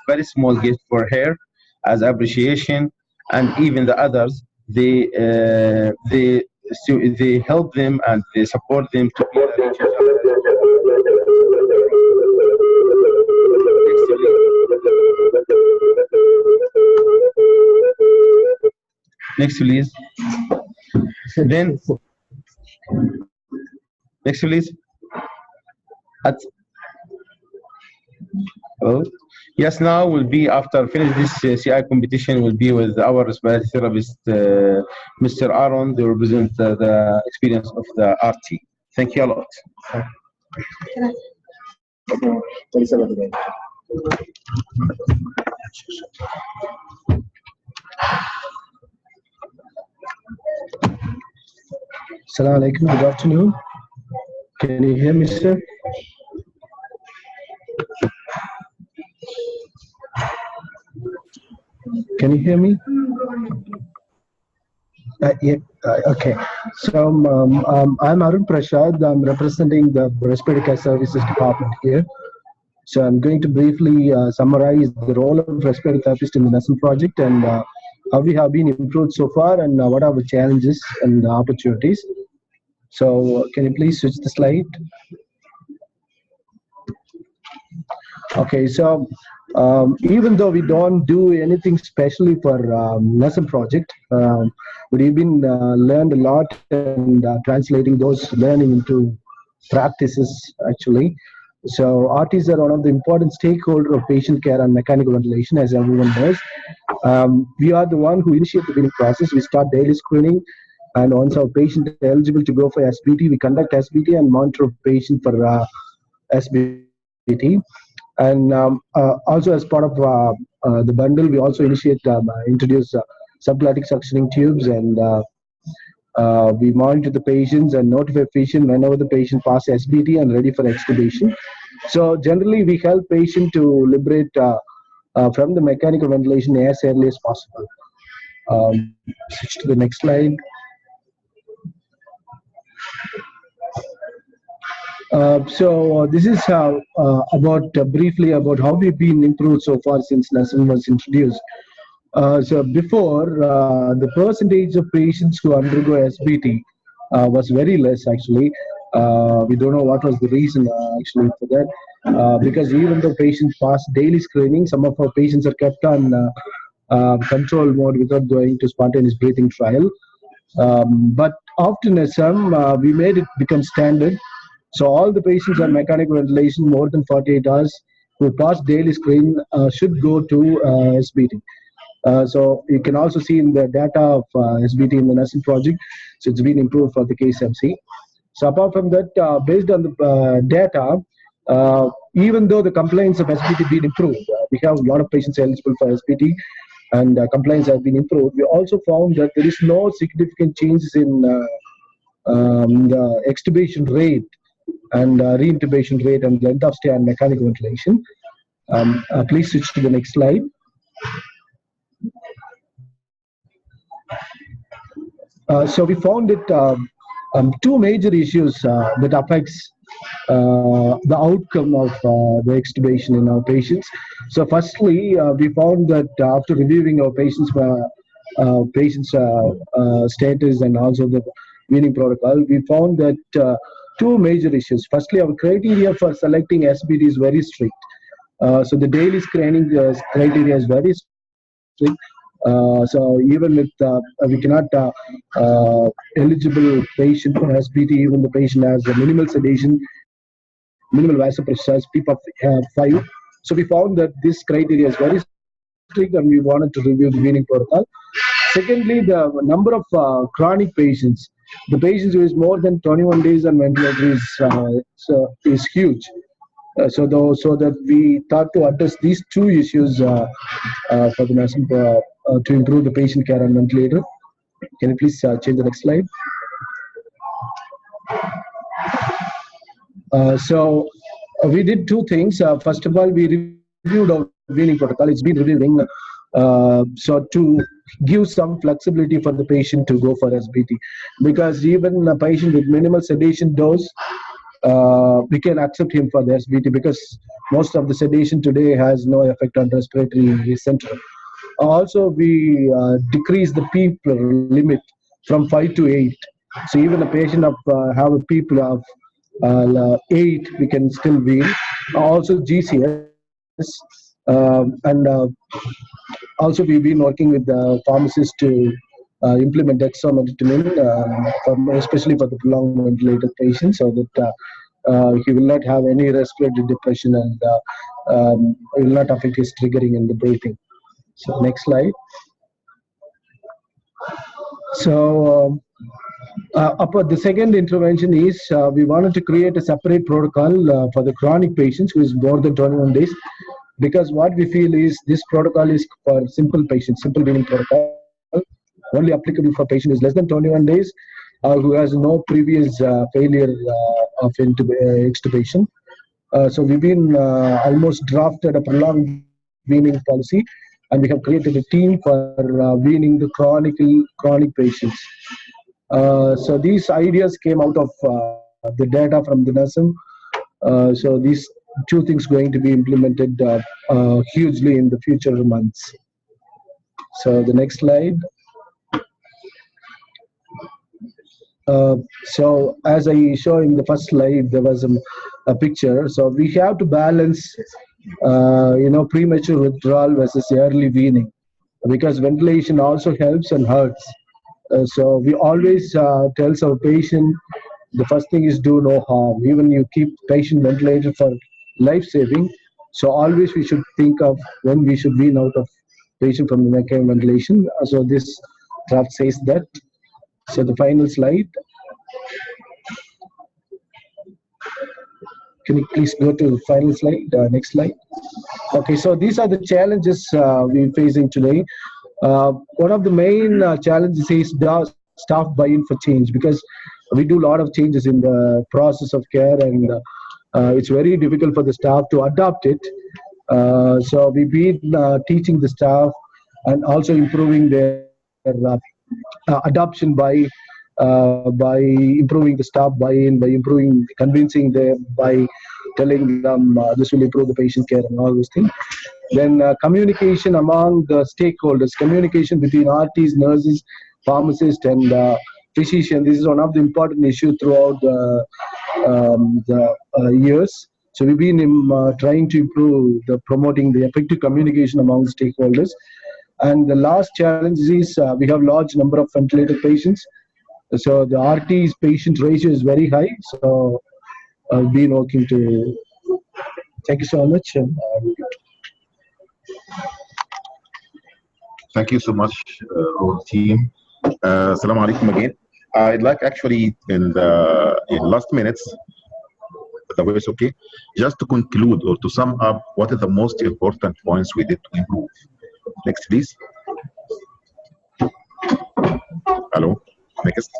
very small gift for her as appreciation, and even the others they help them and they support them to be Next, please. Then, next, please. Oh, yes, now will be after finish this CI competition will be with our respiratory therapist, Mr. Aaron. They will present the experience of the RT. Thank you a lot. Assalamu alaikum. Good afternoon. Can you hear me, sir? Can you hear me? Yeah. Okay. So I'm Arun Prasad. I'm representing the Respiratory Care Services Department here. So I'm going to briefly summarize the role of respiratory therapist in the NASAM project and how we have been improved so far and what are the challenges and the opportunities. So can you please switch the slide? Okay, so even though we don't do anything specially for NASAM project, we've been learned a lot and translating those learning into practices actually. So RTs are one of the important stakeholders of patient care and mechanical ventilation, as everyone knows. We are the one who initiate the billing process. We start daily screening, and once our patient is eligible to go for SBT, we conduct SBT and monitor patient for SBT. And also as part of the bundle, we also introduce subglottic suctioning tubes, and we monitor the patients and notify patient whenever the patient passes SBT and ready for extubation. So generally, we help patient to liberate from the mechanical ventilation as early as possible. Switch to the next slide. So this is about briefly about how we've been improved so far since NASAM was introduced. So before, the percentage of patients who undergo SBT was very less actually. We don't know what was the reason actually for that, because even though patients pass daily screening, some of our patients are kept on control mode without going to spontaneous breathing trial. But after NASAM, we made it become standard. So all the patients on mechanical ventilation more than 48 hours who pass daily screen should go to SBT. So you can also see in the data of SBT in the NASAM project, so it's been improved for the KSMC. So apart from that, based on the data, even though the compliance of SBT been improved, we have a lot of patients eligible for SBT, and compliance has been improved. We also found that there is no significant changes in the extubation rate and reintubation rate and length of stay on mechanical ventilation. Please switch to the next slide. So we found that two major issues that affects the outcome of the extubation in our patients. So firstly, we found that after reviewing our patients' status and also the weaning protocol, we found that two major issues. Firstly, our criteria for selecting SBT is very strict. So the daily screening criteria is very strict. So even with we cannot eligible patient for SBT, even the patient has a minimal sedation, minimal vasopressor, PEEP of 5. So we found that this criteria is very strict, and we wanted to review the weaning protocol. Secondly, the number of chronic patients, the patients who is more than 21 days on ventilator is huge. So that we thought to address these two issues for the NASAM to improve the patient care on ventilator. Can you please change the next slide? So we did two things. First of all, we reviewed our weaning protocol. It's been reviewing. So to give some flexibility for the patient to go for SBT, because even a patient with minimal sedation dose, we can accept him for the SBT, because most of the sedation today has no effect on respiratory center. Also, we decrease the PEEP limit from 5 to 8. So even a patient of have a PEEP of 8, we can still wean. Also GCS, and also we've been working with the pharmacists to implement dexamethasone, especially for the prolonged ventilated patients, so that he will not have any respiratory depression and will not affect his triggering and the breathing. So next slide. So the second intervention is we wanted to create a separate protocol for the chronic patients who is more than 21 days, because what we feel is this protocol is for simple patients, simple weaning protocol, only applicable for patient is less than 21 days who has no previous failure of extubation. So we've been almost drafted a prolonged weaning policy, and we have created a team for weaning the chronic patients. So these ideas came out of the data from the NASAM. So these two things going to be implemented hugely in the future months. So the next slide. So as I show in the first slide, there was a picture. So we have to balance, premature withdrawal versus early weaning, because ventilation also helps and hurts. So we always tells our patient, the first thing is do no harm. Even you keep patient ventilated for life saving. So always we should think of when we should wean out of patient from the mechanical ventilation. So this draft says that. So the final slide. Can you please go to the final slide, next slide? Okay, so these are the challenges we're facing today. One of the main challenges is the staff buy-in for change, because we do a lot of changes in the process of care, and it's very difficult for the staff to adopt it. So we've been teaching the staff and also improving their adoption by improving the staff buy-in, by convincing them, by telling them this will improve the patient care and all those things. Then communication among the stakeholders, communication between RTs, nurses, pharmacists, and physicians. This is one of the important issues throughout the years. So we've been trying to improve promoting the effective communication among stakeholders. And the last challenge is we have large number of ventilated patients. So the RT's patient ratio is very high. So I've been working to. Thank you so much. Thank you so much, whole team. Assalamu alaikum again. I'd like actually in the last minutes, the way it's okay, just to conclude or to sum up what are the most important points we did to improve. Next, please. Hello. Next.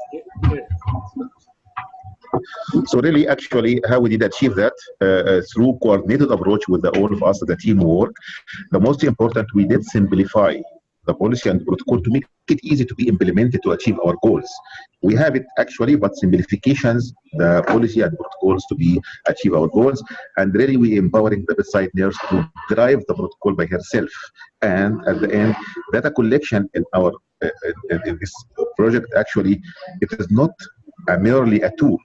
So really, actually, how we did achieve that through coordinated approach with all of us, the teamwork. The most important, we did simplify the policy and protocol to make it easy to be implemented to achieve our goals. We have it actually, but simplifications, the policy and protocols to be achieve our goals. And really, we empowering the bedside nurse to drive the protocol by herself. And at the end, data collection in our in this project, actually, it is not merely a tool.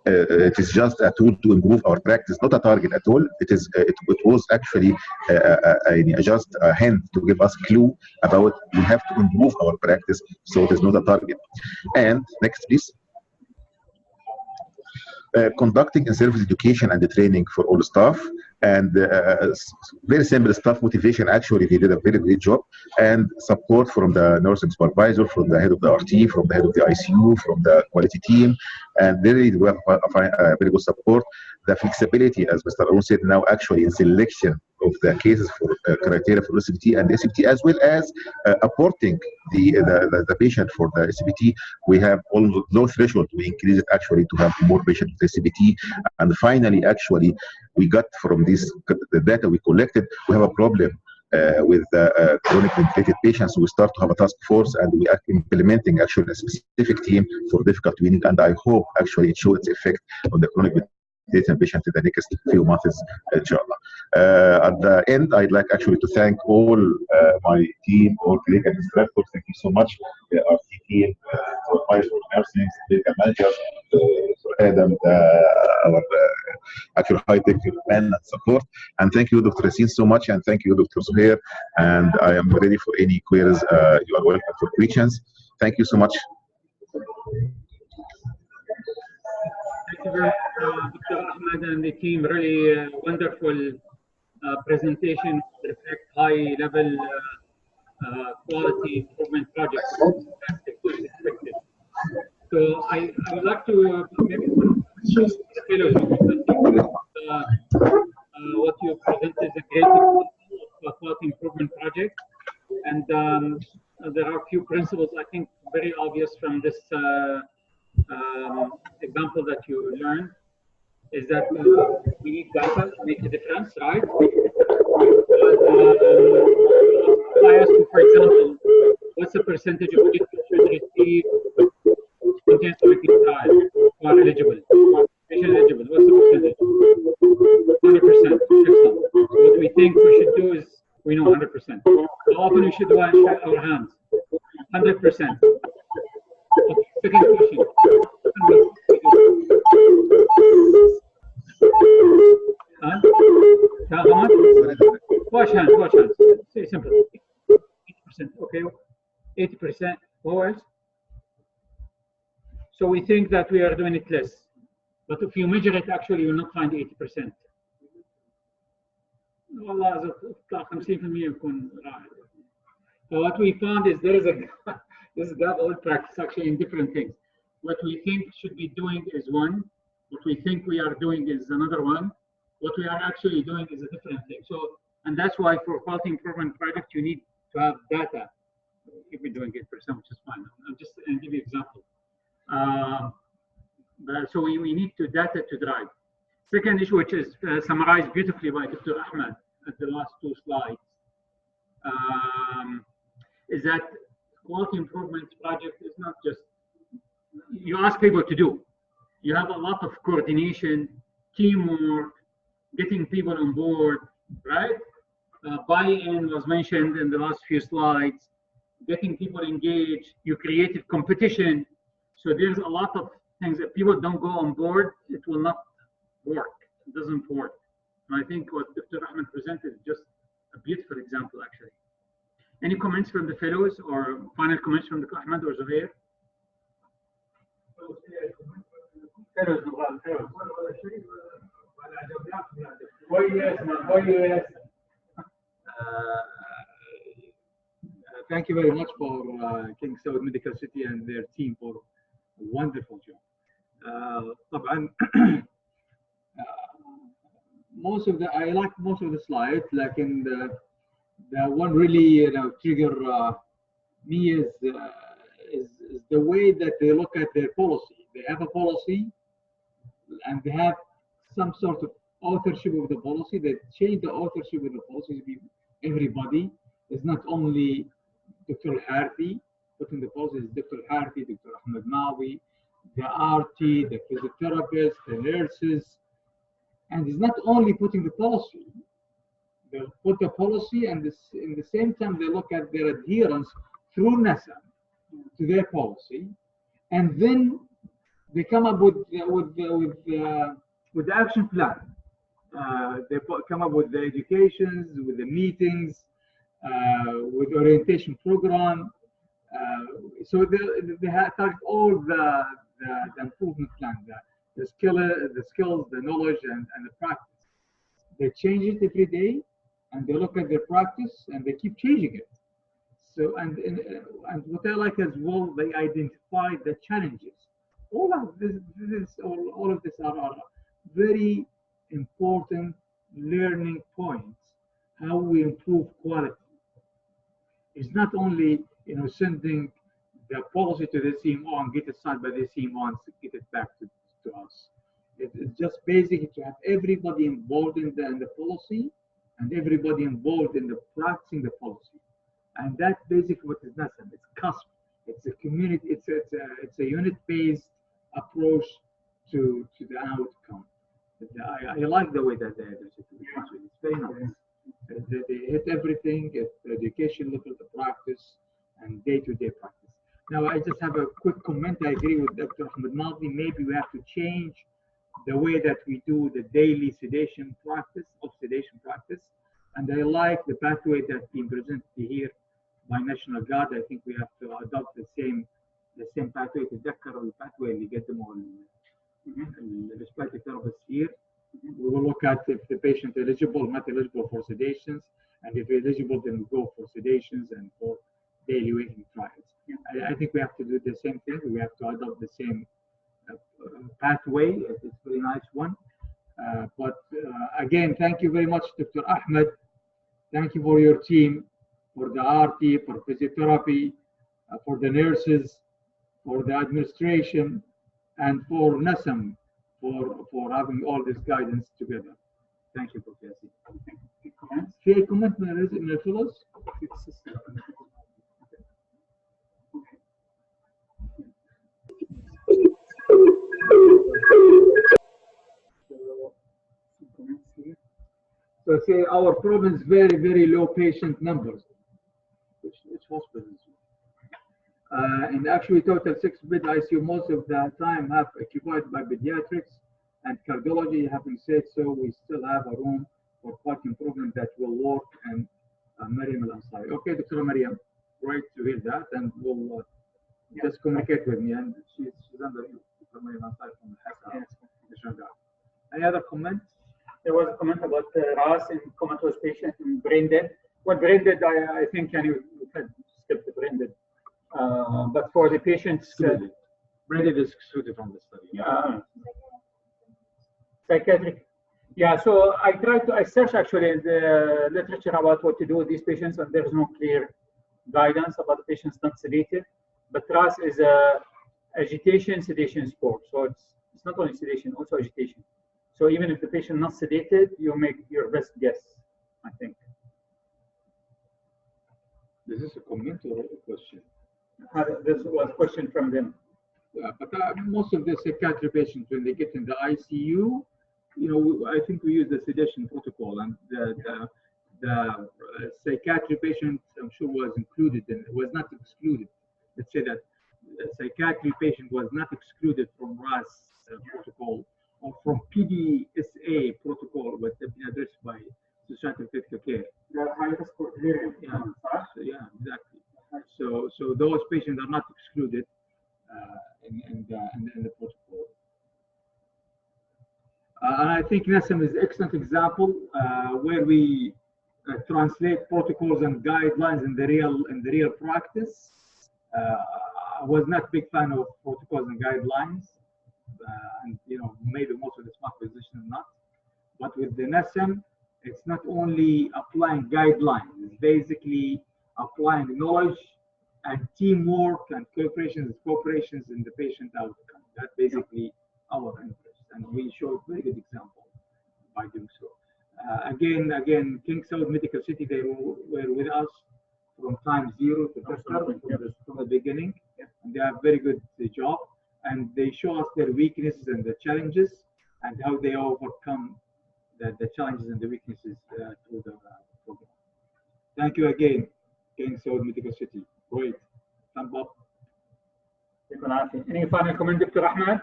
It is just a tool to improve our practice, not a target at all. It is. It was actually just a hint to give us clue about we have to improve our practice. So it is not a target. And next, please. Conducting in-service education and the training for all staff, and very simple staff motivation. Actually, they did a very great job, and support from the nursing supervisor, from the head of the RT, from the head of the ICU, from the quality team, and very very good support. The flexibility, as Mr. Arun said, now actually in selection of the cases for criteria for SBT and SBT, as well as apporting the patient for the SBT. We have all low threshold. We increase it actually to have more patients with SBT. And finally, actually, we got from the data we collected, we have a problem with chronic ventilated patients. We start to have a task force, and we are implementing actually a specific team for difficult weaning. And I hope actually it shows its effect on the chronic ventilated patient in the next few months, inshallah. At the end, I'd like actually to thank all my team, all clinical instructors. Thank you so much. Our team, supervisors, nurses, clinical managers, Adam, our actual high-tech man and support. And thank you, Dr. Yassine, so much. And thank you, Dr. Zuhair. And I am ready for any queries. You are welcome for questions. Thank you so much. Thank you very much, Dr. Ahmed and the team. Really wonderful presentation. Reflect high-level quality improvement projects. Fantastic, as expected. So I would like to maybe show the fellows what you presented is a great example of a quality improvement project, and there are a few principles I think very obvious from this example that you learned. Is that we need data to make a difference, right? I ask you, for example, what's the percentage of people who should receive continuous trial who are eligible? Patient eligible, what's the percentage? 100%. Excellent. So what we think we should do is, we know 100%. How often we should wash our hands? 100%. Okay, second question. How much? Wash hands, wash hands. Say simple. 80%, okay. 80%, what else? So we think that we are doing it less. But if you measure it, actually, you'll not find 80%. والله 50% يكون رائع. So what we found is there is a this is that old practice actually in different things. What we think should be doing is one. What we think we are doing is another one. What we are actually doing is a different thing. So, and that's why for quality improvement project, you need to have data. If we're doing 8%, which is fine. I'm just going to give you an example. So we need to data to drive. Second issue, which is summarized beautifully by Dr. Ahmed at the last two slides, is that quality improvement project is not just you ask people to do. You have a lot of coordination, teamwork, getting people on board, right? Buy-in was mentioned in the last few slides, getting people engaged, you created competition. So there's a lot of things that people don't go on board, it will not work. It doesn't work. And I think what Dr. Ahmed presented is just a beautiful example, actually. Any comments from the fellows or final comments from Dr. Ahmed or Zubair? Thank you very much for King Saud Medical City and their team for a wonderful job. طبعا I like most of the slides, like in the one really trigger me is the way that they look at their policy. They have a policy and they have some sort of authorship of the policy. They change the authorship of the policy to be everybody. It's not only Dr. Harthi putting the policy, it's Dr. Harthi, Dr. Ahmed Mawi, the RT, the physiotherapists, the nurses. And it's not only putting the policy, they'll put the policy and in the same time they look at their adherence through NASAM to their policy. And then they come up with the action plan. They come up with the educations, with the meetings, with orientation program. So they target all the improvement plan, the skills, the knowledge, and the practice. They change it every day, and they look at their practice, and they keep changing it. So and what I like as well, they identify the challenges. All of this are very important learning points. How we improve quality. It's not only sending the policy to the CMO and get it signed by the CMO and get it back to us. It's just basic to have everybody involved in the policy and everybody involved in the practicing the policy. And that's basically what is NASAM. It's CUSP. It's a community. It's a unit-based approach to the outcome. I like the way that they address it. It's very nice. They hit everything at the education level, the practice, and day-to-day practice. Now, I just have a quick comment. I agree with Dr. Ahmed Maldi. Maybe we have to change the way that we do the daily sedation practice, and I like the pathway that's being presented here by National Guard. I think we have to adopt the same pathway. تتذكر الpathway اللي قدمه respiratory therapists here. We will look at if the patient eligible, not eligible for sedations, and if eligible, then we go for sedations and for daily waiting trials. I think we have to do the same thing. We have to adopt the same pathway. It's a very nice one. But again, thank you very much, Dr. Ahmed. Thank you for your team, for the RT, for physiotherapy, for the nurses, for the administration, and for NASAM for having all this guidance together. Thank you, Professor. في أي comment من الفلوس؟ So say our province very low patient numbers. Which hospitals? And actually total 6-bed ICU most of the time have occupied by pediatrics and cardiology. Having said so, we still have a room for quite improvement that will work. And Mariam Al-Ansari. Okay, Dr. Mariam, great to hear that, and we'll just communicate with me. And she's under you, Dr. Mariam Al-Ansari from National Guard. Any other comments? There was a comment about RAS in comatose patient and brain dead. Well, brain dead, I think you can skip the brain dead. But for the patients, brain dead is excluded from the study. Yeah. Psychiatric. Yeah, so I searched actually in the literature about what to do with these patients, and there's no clear guidance about the patients not sedated. But RAS is a agitation sedation score, so it's not only sedation, also agitation. So even if the patient not sedated, you make your best guess, I think. This is a comment or a question? This was a question from them. Yeah, but most of the psychiatry patients, when they get in the ICU, I think we use the sedation protocol, and the psychiatry patient, I'm sure, was included and was not excluded. Let's say that the psychiatry patient was not excluded from RAS protocol or from PDSA protocol, but they've been addressed by Society of Critical Care. The high-risk area. Yeah, exactly. So those patients are not excluded in the protocol. And I think NASAM is an excellent example where we translate protocols and guidelines in the real practice. I was not a big fan of protocols and guidelines, and maybe most of the smart physicians not. But with the NASAM, it's not only applying guidelines; it's basically applying knowledge and teamwork and cooperations in the patient outcome. That's basically our interest, and we show a very good example by doing so. Again, King Saud Medical City, they were with us from time zero to from the beginning, and they have very good job, and they show us their weaknesses and the challenges and how they overcome the challenges and the weaknesses through the program. Thank you again, King Saud Medical City. Great. Thumb up. Any final comment, Dr. Ahmed?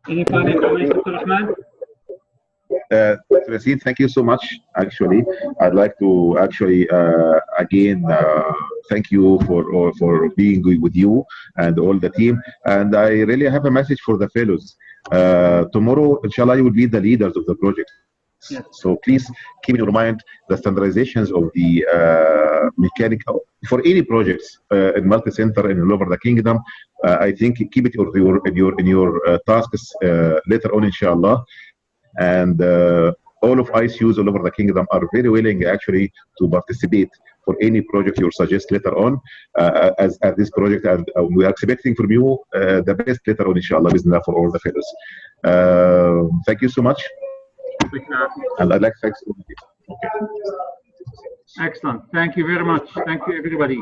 Any final comments, Dr. Ahmed? Yassine, thank you so much. Actually, I'd like to again thank you for being with you and all the team. And I really have a message for the fellows. Tomorrow, inshallah, you will be the leaders of the project. Yes. So please keep in your mind the standardizations of the mechanical for any projects in multi-center and all over the kingdom. I think keep it in your tasks later on, inshallah. And all of ICUs all over the kingdom are very willing actually to participate for any project you suggest later on as this project, and we are expecting from you the best later on, inshallah, for all the fellows. Thank you so much. And I'd like to thank you. Okay. Excellent. Thank you very much. Thank you, everybody.